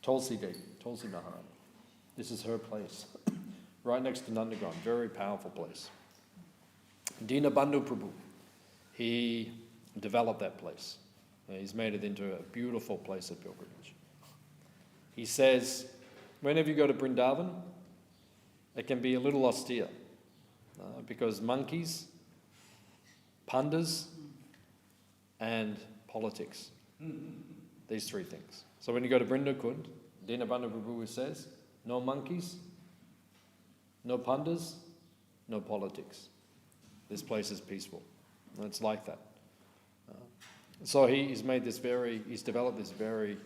Tulsi Devi, Tulsi Maharani. This is her place, right next to Nandagram, very powerful place. Dinabandhu Prabhu, he developed that place. He's made it into a beautiful place of pilgrimage. He says, whenever you go to Vrindavan, it can be a little austere because monkeys, pandas, and politics. These three things. So when you go to Brindakund, Dinabandhu Prabhu says, no monkeys, no pandas, no politics. This place is peaceful. And it's like that. So he's developed this very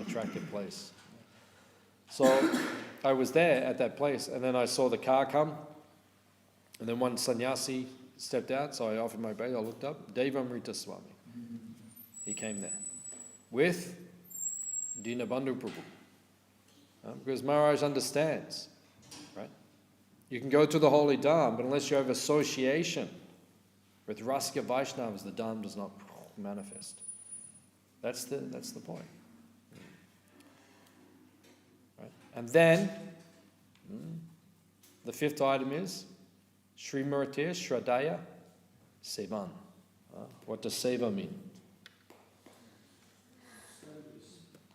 attractive place. So I was there at that place, and then I saw the car come, and then one sannyasi stepped out, so I offered my obeisance. I looked up, Devamrita Swami. He came there with Dinabandhu Prabhu. Because Maharaj understands, right? You can go to the holy Dham, but unless you have association with Rasika Vaishnavas, the Dham does not manifest. That's the point. Right? And then, the fifth item is Srimurti Shraddhaya Sevan. What does seva mean?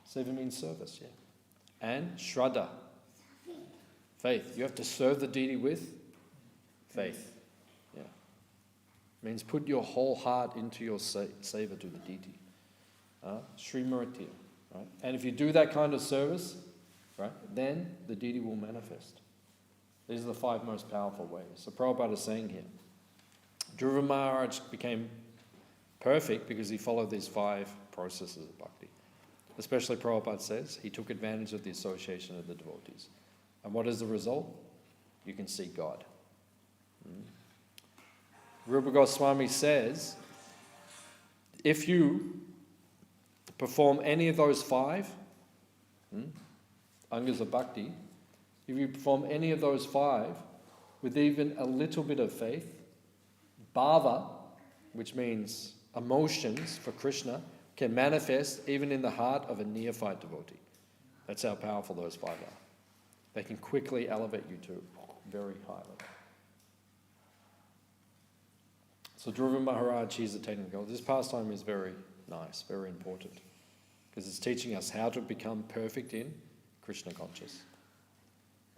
Seva means service, yeah. And Shraddha, faith. You have to serve the deity with faith. Yeah. Means put your whole heart into your seva to the deity. Srimurti. Right? And if you do that kind of service, right, then the deity will manifest. These are the 5 most powerful ways. So Prabhupada is saying here, Dhruva Maharaj became perfect because he followed these 5 processes of bhakti. Especially Prabhupada says, he took advantage of the association of the devotees. And what is the result? You can see God. Rupa Goswami says, if you perform any of those 5 angas of bhakti, if you perform any of those 5 with even a little bit of faith, bhava, which means emotions for Krishna, can manifest even in the heart of a neophyte devotee. That's how powerful those 5 are. They can quickly elevate you to very high level. So Dhruva Maharaj, he's attaining goal. This pastime is very nice, very important, because it's teaching us how to become perfect in Krishna conscious.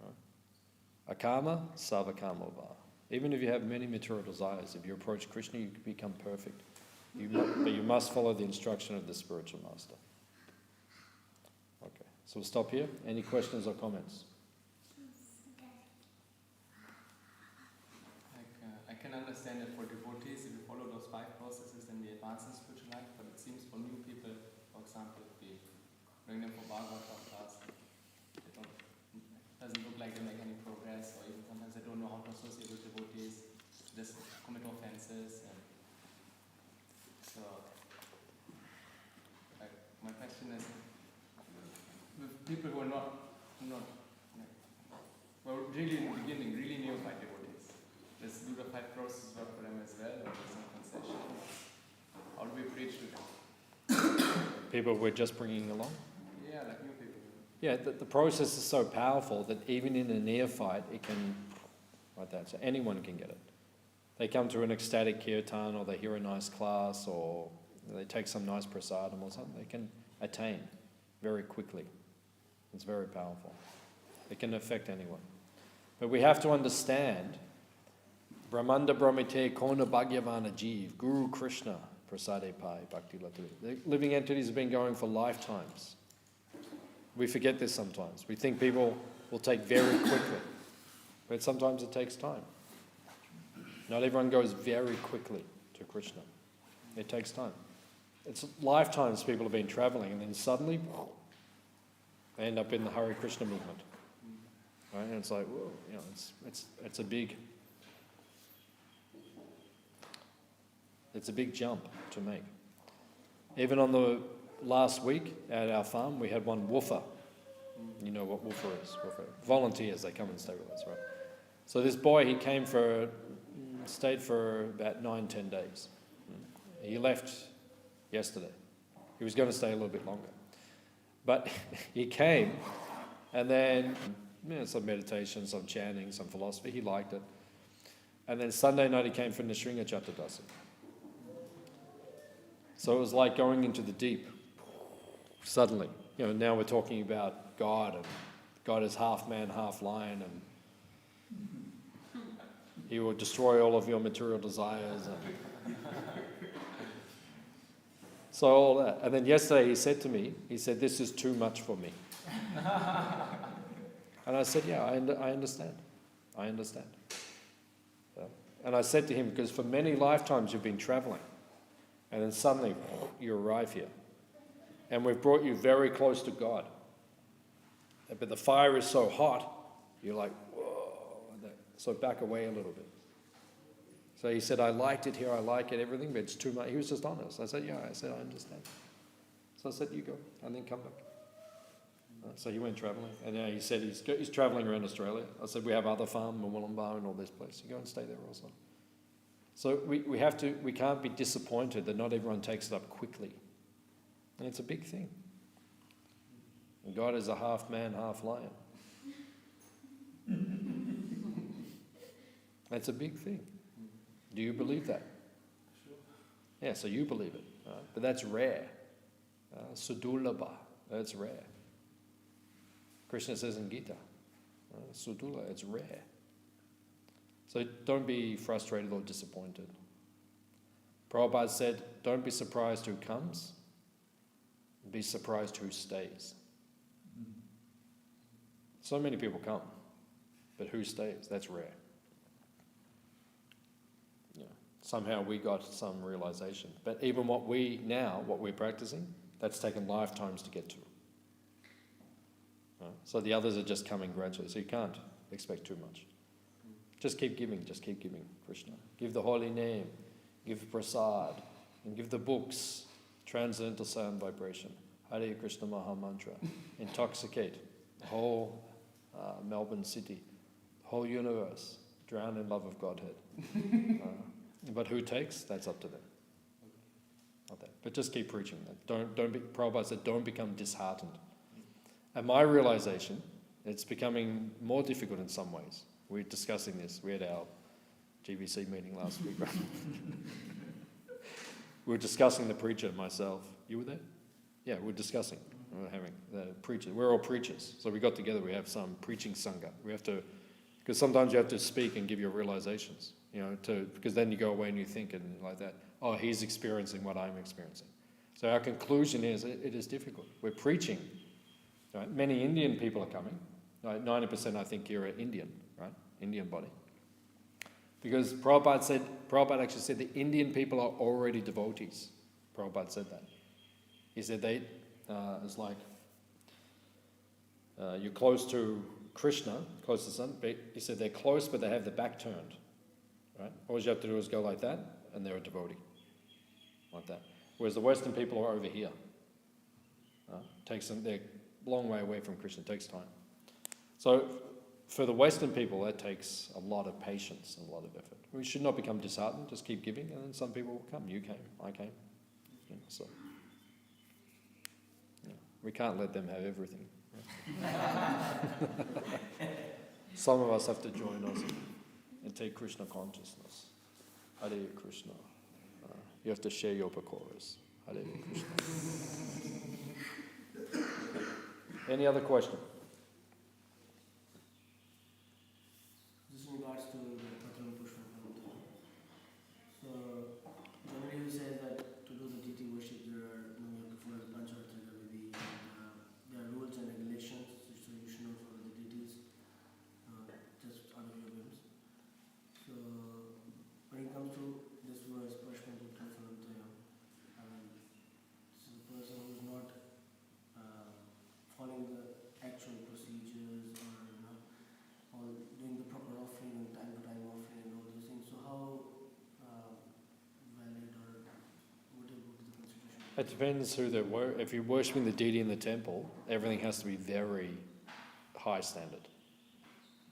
Right? Akama, savakama va. Even if you have many material desires, if you approach Krishna, you can become perfect. But you must follow the instruction of the spiritual master. Okay, so we'll stop here. Any questions or comments? I can understand that for devotees, if you follow those 5 processes, then we advance in spiritual life. But it seems for new people, for example, if we bring them for Bhagavatam class, it doesn't look like they make any progress, or even sometimes they don't know how to associate with devotees, just commit offenses. So, my question is, with people who are well, really in the beginning, really neophyte devotees, does do the 5 processes work for them as well, or is there some concession? How do we preach to them? People we're just bringing along? Yeah, like new people. Yeah, the process is so powerful that even in a neophyte, it can, like that, so anyone can get it. They come to an ecstatic kirtan, or they hear a nice class, or they take some nice prasadam or something, they can attain very quickly. It's very powerful. It can affect anyone. But we have to understand, Brahmanda Brahmite Kona Bhagyavana Jeev, Guru Krishna Prasade Pai Bhakti Latu. The living entities have been going for lifetimes. We forget this sometimes. We think people will take very quickly, but sometimes it takes time. Not everyone goes very quickly to Krishna. It takes time. It's lifetimes people have been traveling, and then suddenly they end up in the Hare Krishna movement. Right? And it's like, whoa, it's a big jump to make. Even on the last week at our farm, we had one woofer. You know what woofer is? Volunteers, they come and stay with us, right? So this boy, he came stayed for about 9-10 days. He left yesterday. He was going to stay a little bit longer. But he came, and then some meditation, some chanting, some philosophy. He liked it. And then Sunday night he came for Nishringa Chatturdasi. So it was like going into the deep. Suddenly, now we're talking about God, and God is half man, half lion, and He will destroy all of your material desires. So all that. And then yesterday he said to me, this is too much for me. And I said, yeah, I understand. I understand. And I said to him, because for many lifetimes you've been traveling, and then suddenly you arrive here. And we've brought you very close to God. But the fire is so hot, you're like, whoa. So back away a little bit. So he said, I liked it here, I like it, everything, but it's too much. He was just honest. I said, yeah, I understand. So I said, you go, and then come back. So he went travelling, and he said he's travelling around Australia. I said, we have other farm, Mawulambar and all this place. You go and stay there also. So we can't be disappointed that not everyone takes it up quickly. And it's a big thing. And God is a half man, half lion. That's a big thing. Do you believe that? Sure. Yeah, so you believe it. But that's rare. Sudulabha, that's rare. Krishna says in Gita, Sudula, it's rare. So don't be frustrated or disappointed. Prabhupada said, don't be surprised who comes, be surprised who stays. So many people come, but who stays? That's rare. Somehow we got some realization. But even what we're practicing, that's taken lifetimes to get to. So the others are just coming gradually, so you can't expect too much. Just keep giving, Krishna. Give the holy name, give prasad, and give the books, transcendental sound vibration. Hare Krishna Maha Mantra. Intoxicate the whole Melbourne city, the whole universe, drown in love of Godhead. But who takes? That's up to them. Not that. But just keep preaching that. Prabhupada said, don't become disheartened. And my realization, it's becoming more difficult in some ways. We're discussing this. We had our GBC meeting last week. Right? We were discussing the preacher, myself. You were there? Yeah, we were discussing. We were having the preacher. We're all preachers. So we got together. We have some preaching sangha. We have to, because sometimes you have to speak and give your realizations. Because then you go away and you think and like that, oh, he's experiencing what I'm experiencing. So our conclusion is it is difficult. We're preaching. Right? Many Indian people are coming. 90% I think you're an Indian, right? Indian body. Because Prabhupada actually said the Indian people are already devotees. Prabhupada said that. He said it's like you're close to Krishna, close to the sun. He said they're close, but they have the back turned. Right? All you have to do is go like that, and they're a devotee. Like that. Whereas the Western people are over here. They're a long way away from Krishna. It takes time. So for the Western people, that takes a lot of patience and a lot of effort. We should not become disheartened. Just keep giving, and then some people will come. You came. I came. So we can't let them have everything. Some of us have to join us and take Krishna consciousness. Hare Krishna. You have to share your pakoras. Hare Krishna. Any other question? Just in regards to the Patram Pushpa Pramata. So, generally he says that to do the deity worship, you have to follow the Pancharatana Vidhi, and there are rules and regulations, so you should not follow the deities just out of your whims. So, when it comes to this verse, Pushpa Putra Pramata, so the person who is not following the actual procedures or doing the proper offering and time-to-time offering and all those things. So how valid or what is the consideration? It depends who they're worshipping. If you're worshipping the deity in the temple, everything has to be very high standard.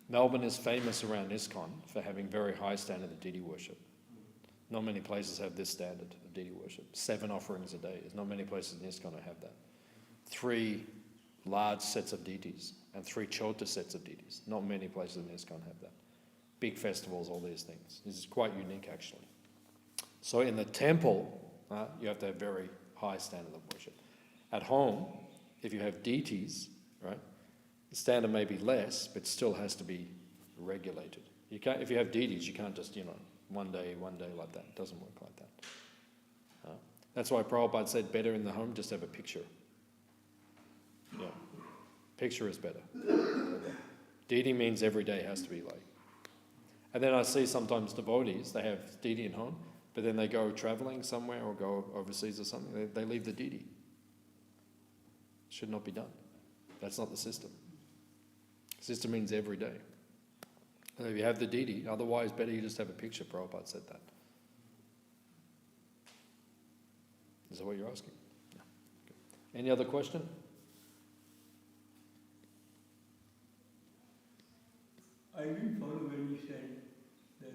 Melbourne is famous around ISKCON for having very high standard of deity worship. Not many places have this standard of deity worship. 7 offerings a day. There's not many places in ISKCON that have that. 3 large sets of deities and 3 chota sets of deities. Not many places in ISKCON have that. Big festivals, all these things. This is quite unique actually. So in the temple, you have to have very high standard of worship. At home, if you have deities, right, the standard may be less, but still has to be regulated. You can't, if you have deities, you can't just, one day like that. It doesn't work like that. That's why Prabhupada said better in the home, just have a picture. Yeah. Picture is better. Deity means every day has to be like. And then I see sometimes devotees, they have deity in home, but then they go traveling somewhere or go overseas or something, they leave the deity. Should not be done. That's not the system. System means every day. And if you have the deity, otherwise better you just have a picture. Prabhupada said that. Is that what you're asking? Yeah. Okay. Any other question? I didn't follow when you said that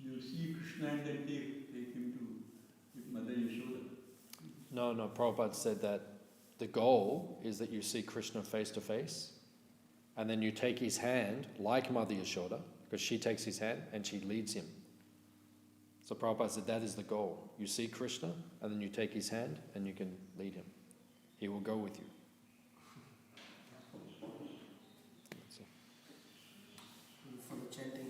you see Krishna and then take him to with Mother Yashoda. No, Prabhupada said that the goal is that you see Krishna face to face, and then you take his hand like Mother Yashoda, because she takes his hand and she leads him. So Prabhupada said that is the goal. You see Krishna, and then you take his hand and you can lead him. He will go with you. For the chanting,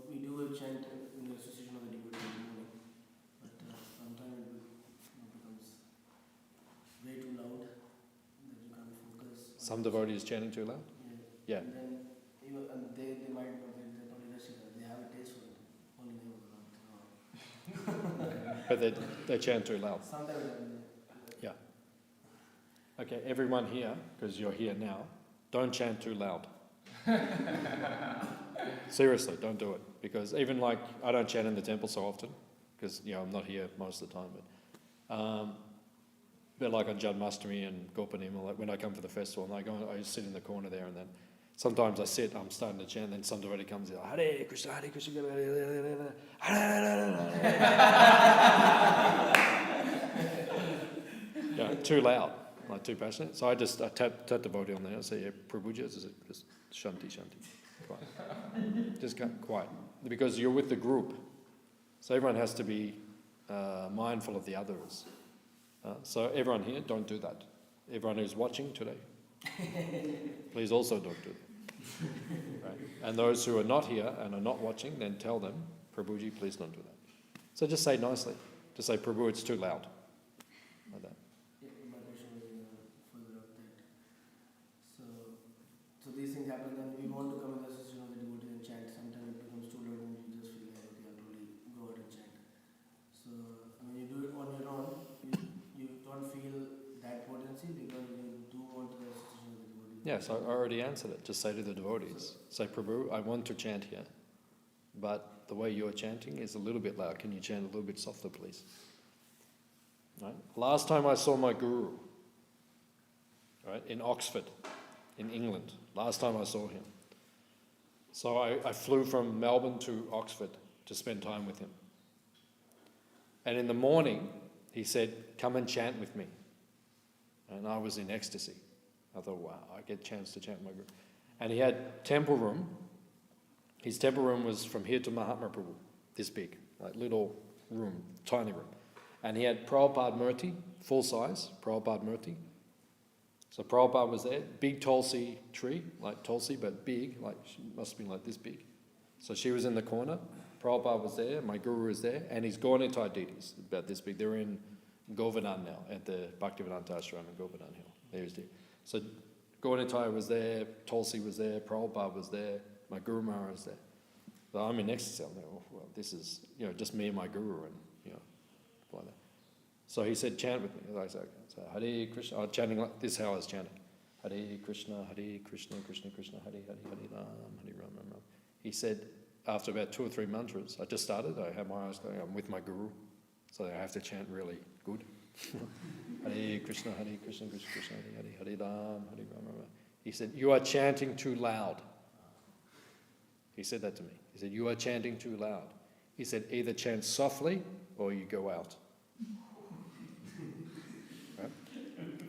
we do a chant in the association of the devotee in the morning, but sometimes it becomes way too loud that you can't focus. Some devotees chanting too loud? Yeah. And then even they might not be they have a taste for it. Only they will not. But they chant too loud. Sometimes Yeah. Okay, everyone here, because you're here now, don't chant too loud. Seriously, don't do it. Because even like, I don't chant in the temple so often, because I'm not here most of the time, but like on Janmashtami and Gopanima, like when I come for the festival and I sit in the corner there, and then sometimes I'm starting to chant, and then some devotee comes in, Hare Krishna, Hare Krishna, yeah, too loud, like too passionate. So I tap the devotee on there and say, yeah, Prabhuji, just shanti, quiet. Just quiet. Because you're with the group. So everyone has to be mindful of the others. So everyone here, don't do that. Everyone who's watching today, please also don't do that. Right? And those who are not here and are not watching, then tell them, Prabhuji, please don't do that. So just say nicely. Just say, Prabhu, it's too loud. Like that. Yeah, my question was further up that. So these things happen, and we want to come in the association of the devotee and chant. Sometimes it becomes too loud and you just feel like you have to really go out and chant. So when you do it on your own, you don't feel that potency because you do want the association of the devotee. Yes, I already answered it. Just say to the devotees, say, Prabhu, I want to chant here, but the way you're chanting is a little bit loud. Can you chant a little bit softer, please? Right? Last time I saw my guru, right, in Oxford, in England. Last time I saw him. So I flew from Melbourne to Oxford to spend time with him. And in the morning, he said, come and chant with me. And I was in ecstasy. I thought, wow, I get a chance to chant with my guru. And he had temple room. His temple room was from here to Mahatma Prabhu, this big, like little room, tiny room. And he had Prabhupada Murti, full size, Prabhupada Murti. So Prabhupada was there, big Tulsi tree, like Tulsi, but big, like must have been like this big. So she was in the corner, Prabhupada was there, my guru was there, and his Gauranitai deities, about this big. They're in Govardhan now, at the Bhaktivedanta Ashram in Govardhan Hill. There's the. So Gauranitai was there, Tulsi was there, Prabhupada was there, my Guru Maharaj was there. So I'm in ecstasy. I'm like, oh, well, this is, just me and my Guru, and, like that. So he said, chant with me. I said, okay. So Hare Krishna, I was chanting like this, how I was chanting. Hare Krishna, Krishna Krishna, Hare Ram, Ram Ram. He said, after about 2 or 3 mantras, I just started, I had my eyes going, I'm with my Guru, so I have to chant really good. Hare Krishna, Krishna Krishna, Hare Ram, Ram Ram. He said, you are chanting too loud. He said that to me. He said, you are chanting too loud. He said, either chant softly or you go out. Right?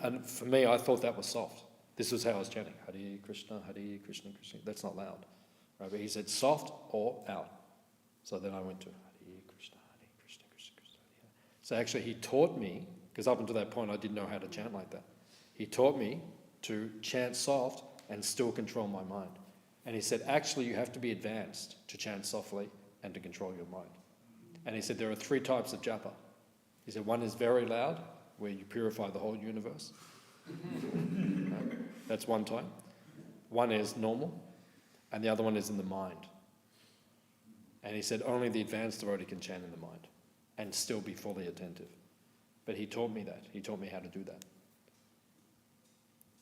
And for me, I thought that was soft. This was how I was chanting, Hare Krishna, Krishna. That's not loud. Right? But he said soft or out. So then I went to Hare Krishna, Krishna, Krishna, Hare. So actually he taught me, because up until that point I didn't know how to chant like that. He taught me to chant soft and still control my mind. And he said, actually you have to be advanced to chant softly and to control your mind. And he said there are 3 types of japa. He said one is very loud, where you purify the whole universe. Right? That's one type. One is normal, and the other one is in the mind. And he said only the advanced devotee can chant in the mind and still be fully attentive. But he taught me that. He taught me how to do that.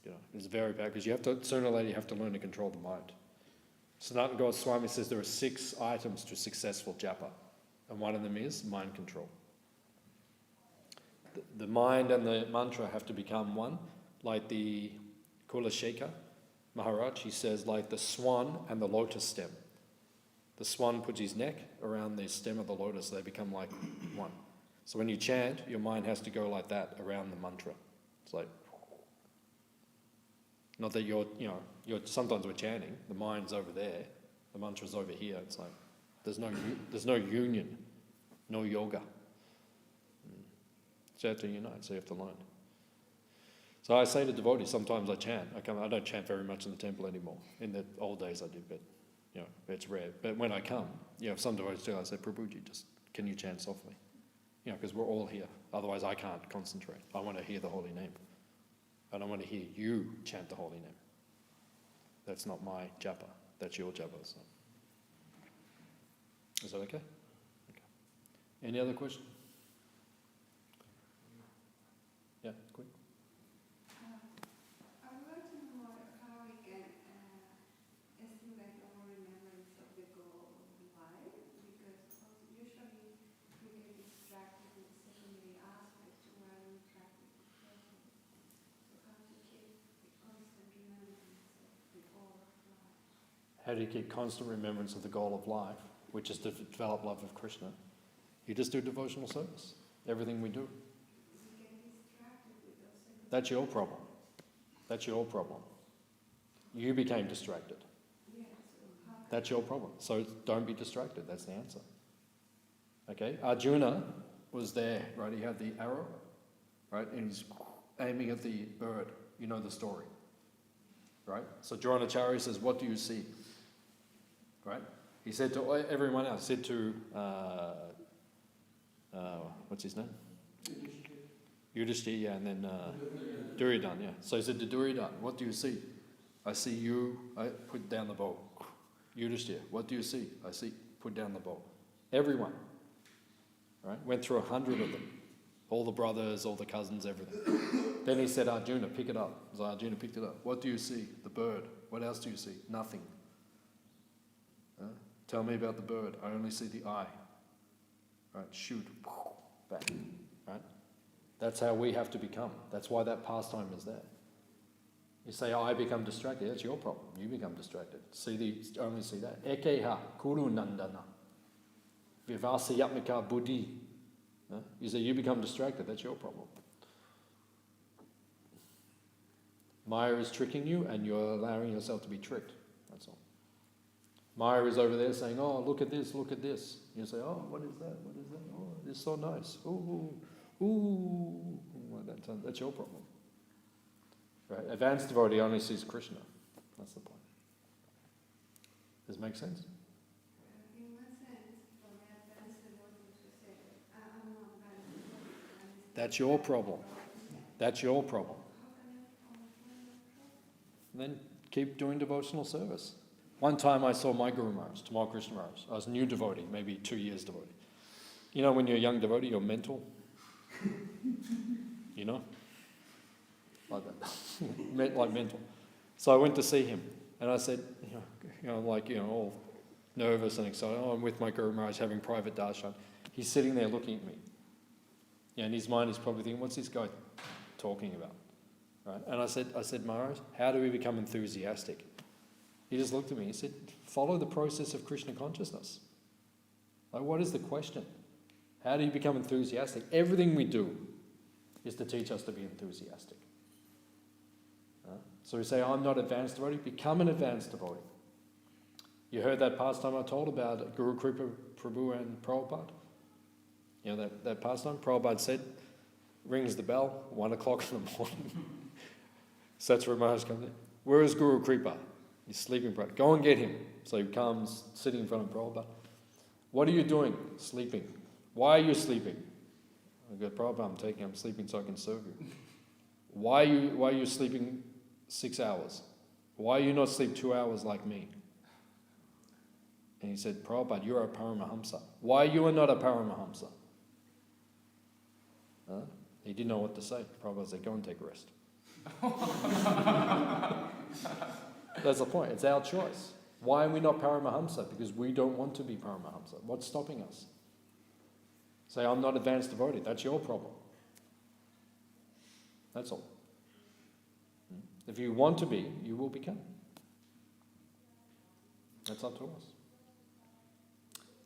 You know, it's very bad because you have to, sooner or later, you have to learn to control the mind. Sanatana Goswami says there are 6 items to successful japa, and one of them is mind control. The mind and the mantra have to become one, like the Kulasheka Maharaj, he says, like the swan and the lotus stem. The swan puts his neck around the stem of the lotus, they become like one. So when you chant, your mind has to go like that around the mantra. It's like, not that you're sometimes we're chanting, the mind's over there, the mantra's over here. It's like, there's no union, no yoga. So you have to unite, so you have to learn. So I say to devotees, sometimes I chant. I don't chant very much in the temple anymore. In the old days I did, but it's rare. But when I come, if some devotees do, I say, Prabhuji, can you chant softly? Because we're all here. Otherwise I can't concentrate. I want to hear the holy name. I don't want to hear you chant the holy name. That's not my japa. That's your japa. So. Is that okay? Any other question? Yeah, quick. I would like to know how we can estimate our remembrance of the goal of life, because usually we get distracted with secondary aspects while we practice the present. So how to keep the constant remembrance of the goal of life? How do you keep constant remembrance of the goal of life, which is to develop love of Krishna? You just do devotional service. Everything we do. That's your problem. That's your problem. You became distracted. That's your problem. So don't be distracted. That's the answer. Okay? Arjuna was there, right? He had the arrow, right? And he's aiming at the bird. You know the story, right? So Dronacharya says, what do you see? Right? He said to everyone else, he said to, what's his name? Yudhishthira, yeah, and then Duryodhana, yeah. So he said to Duryodhana, what do you see? I see you, I put down the bow. Yudhishthira, what do you see? I see, put down the bow. Everyone, right? Went through 100 of them. All the brothers, all the cousins, everything. Then he said, Arjuna, pick it up. So Arjuna picked it up. What do you see? The bird. What else do you see? Nothing. Tell me about the bird. I only see the eye. Right? Shoot. Back. Right? That's how we have to become. That's why that pastime is there. You say, I become distracted. That's your problem. You become distracted. Only see that. Ekeha kuru nandana. Vivasayatmika buddhi. You say, you become distracted. That's your problem. Maya is tricking you and you're allowing yourself to be tricked. That's all. Maya is over there saying, oh, look at this, look at this. You say, oh, what is that? What is that? Oh, it's so nice. Ooh. Ooh, that's your problem. Right? Advanced devotee only sees Krishna. That's the point. Does it make sense? In one sense, for the advanced devotee to say, I'm not advanced. That's your problem. That's your problem. How can I overcome that problem? Then keep doing devotional service. One time I saw my Guru Maharaj, Tamal Krishna Maharaj. I was a new devotee, maybe 2 years devotee. You know when you're a young devotee, you're mental. You know? Like that. Like mental. So I went to see him and I said, all nervous and excited. Oh, I'm with my Guru Maharaj having private darshan. He's sitting there looking at me. Yeah, in his mind he's probably thinking, what's this guy talking about? Right? And I said, Maharaj, how do we become enthusiastic? He just looked at me and said, follow the process of Krishna consciousness. Like, what is the question? How do you become enthusiastic? Everything we do is to teach us to be enthusiastic. So we say, I'm not advanced devotee, become an advanced devotee. You heard that pastime I told about Guru Kripa Prabhu and Prabhupada? You know that pastime? Prabhupada said, rings the bell, 1 o'clock in the morning. Satsura Maharaj comes in. Where is Guru Kripa? He's sleeping. Go and get him. So he comes, sitting in front of Prabhupada. What are you doing? Sleeping. Why are you sleeping? I go, Prabhupada, I'm sleeping so I can serve you. Why are you sleeping 6 hours? Why are you not sleep 2 hours like me? And he said, Prabhupada, you're a Paramahamsa. Why you are not a Paramahamsa? Huh? He didn't know what to say. Prabhupada said, go and take a rest. That's the point. It's our choice. Why are we not Paramahamsa? Because we don't want to be Paramahamsa. What's stopping us? Say, I'm not advanced devotee. That's your problem. That's all. If you want to be, you will become. That's up to us.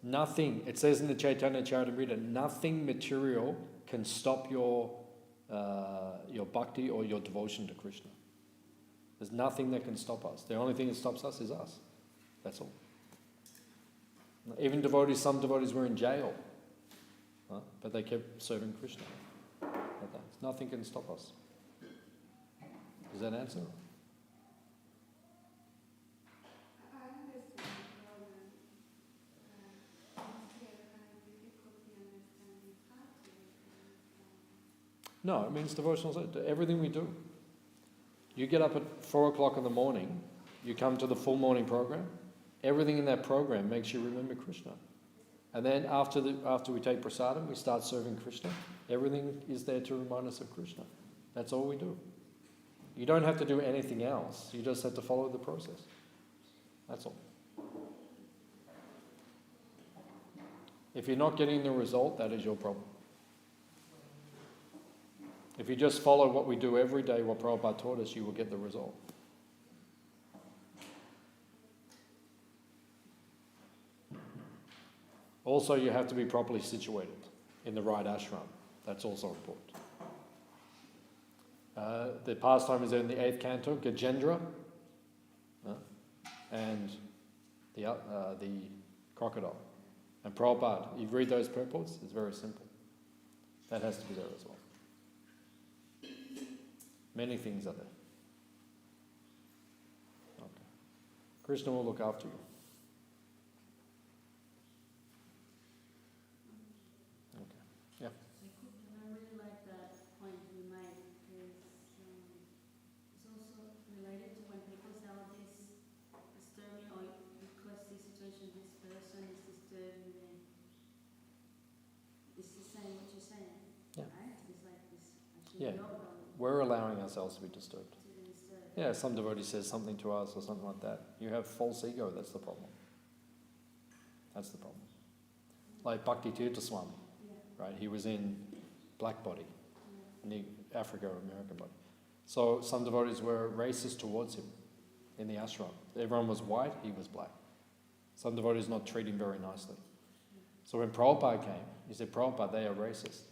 Nothing, it says in the Chaitanya Charitamrita, nothing material can stop your bhakti or your devotion to Krishna. There's nothing that can stop us. The only thing that stops us is us. That's all. Even devotees, some devotees were in jail, but they kept serving Krishna. Nothing can stop us. Does that answer? I understand the problem. Mostly I have difficulty understanding how to. No, it means devotional. Everything we do. You get up at 4 o'clock in the morning, you come to the full morning program, everything in that program makes you remember Krishna. And then after we take prasadam, we start serving Krishna. Everything is there to remind us of Krishna. That's all we do. You don't have to do anything else. You just have to follow the process. That's all. If you're not getting the result, that is your problem. If you just follow what we do every day, what Prabhupada taught us, you will get the result. Also, you have to be properly situated in the right ashram. That's also important. The pastime is in the 8th canto, Gajendra, and the crocodile. And Prabhupada, you read those purports, it's very simple. That has to be there as well. Many things are there. Okay. Krishna will look after you. Okay. Yeah. And I really like that point you made because it's also related to when people say, oh, this disturbing or request this situation, this person is disturbing me. It's the same what you're saying. Yeah. Right? It's like this actually Yeah. your problem. We're allowing ourselves to be disturbed. To be disturbed. Yeah, some devotee says something to us or something like that. You have false ego, that's the problem. That's the problem. Like Bhakti Tirtha Swami, right? He was in black body, in the Africa-American body. So some devotees were racist towards him in the ashram. Everyone was white, he was black. Some devotees not treat him very nicely. So when Prabhupada came, he said, Prabhupada, they are racist.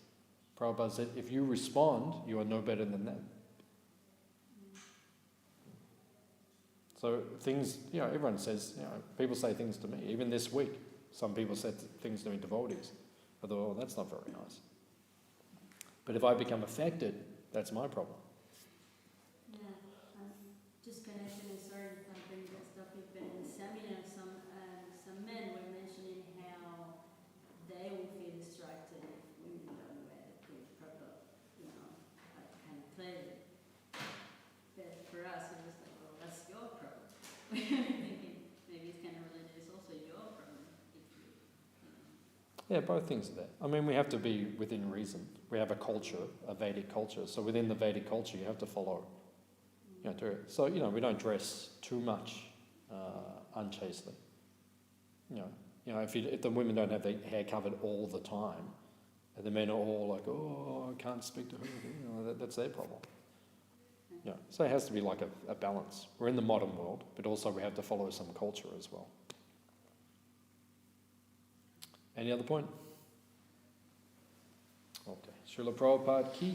Prabhupada said, if you respond, you are no better than them. So things, everyone says, people say things to me. Even this week, some people said things to me, devotees. I thought, oh, that's not very nice. But if I become affected, that's my problem. Yeah, just connecting and sorry if I'm bringing that stuff up, but in the seminar, some men were mentioning how they will feel distracted if women don't wear the proper, like kind of clothing. But for us, it was like, well, that's your problem. Thinking maybe it's kind of related. It's also your problem if you. Yeah, both things are there. I mean, we have to be within reason. We have a culture, a Vedic culture. So within the Vedic culture, you have to follow. So we don't dress too much unchastely. If the women don't have their hair covered all the time, and the men are all like, oh, I can't speak to her. That's their problem. So it has to be like a balance. We're in the modern world, but also we have to follow some culture as well. Any other point? Okay. Srila Prabhupada ki?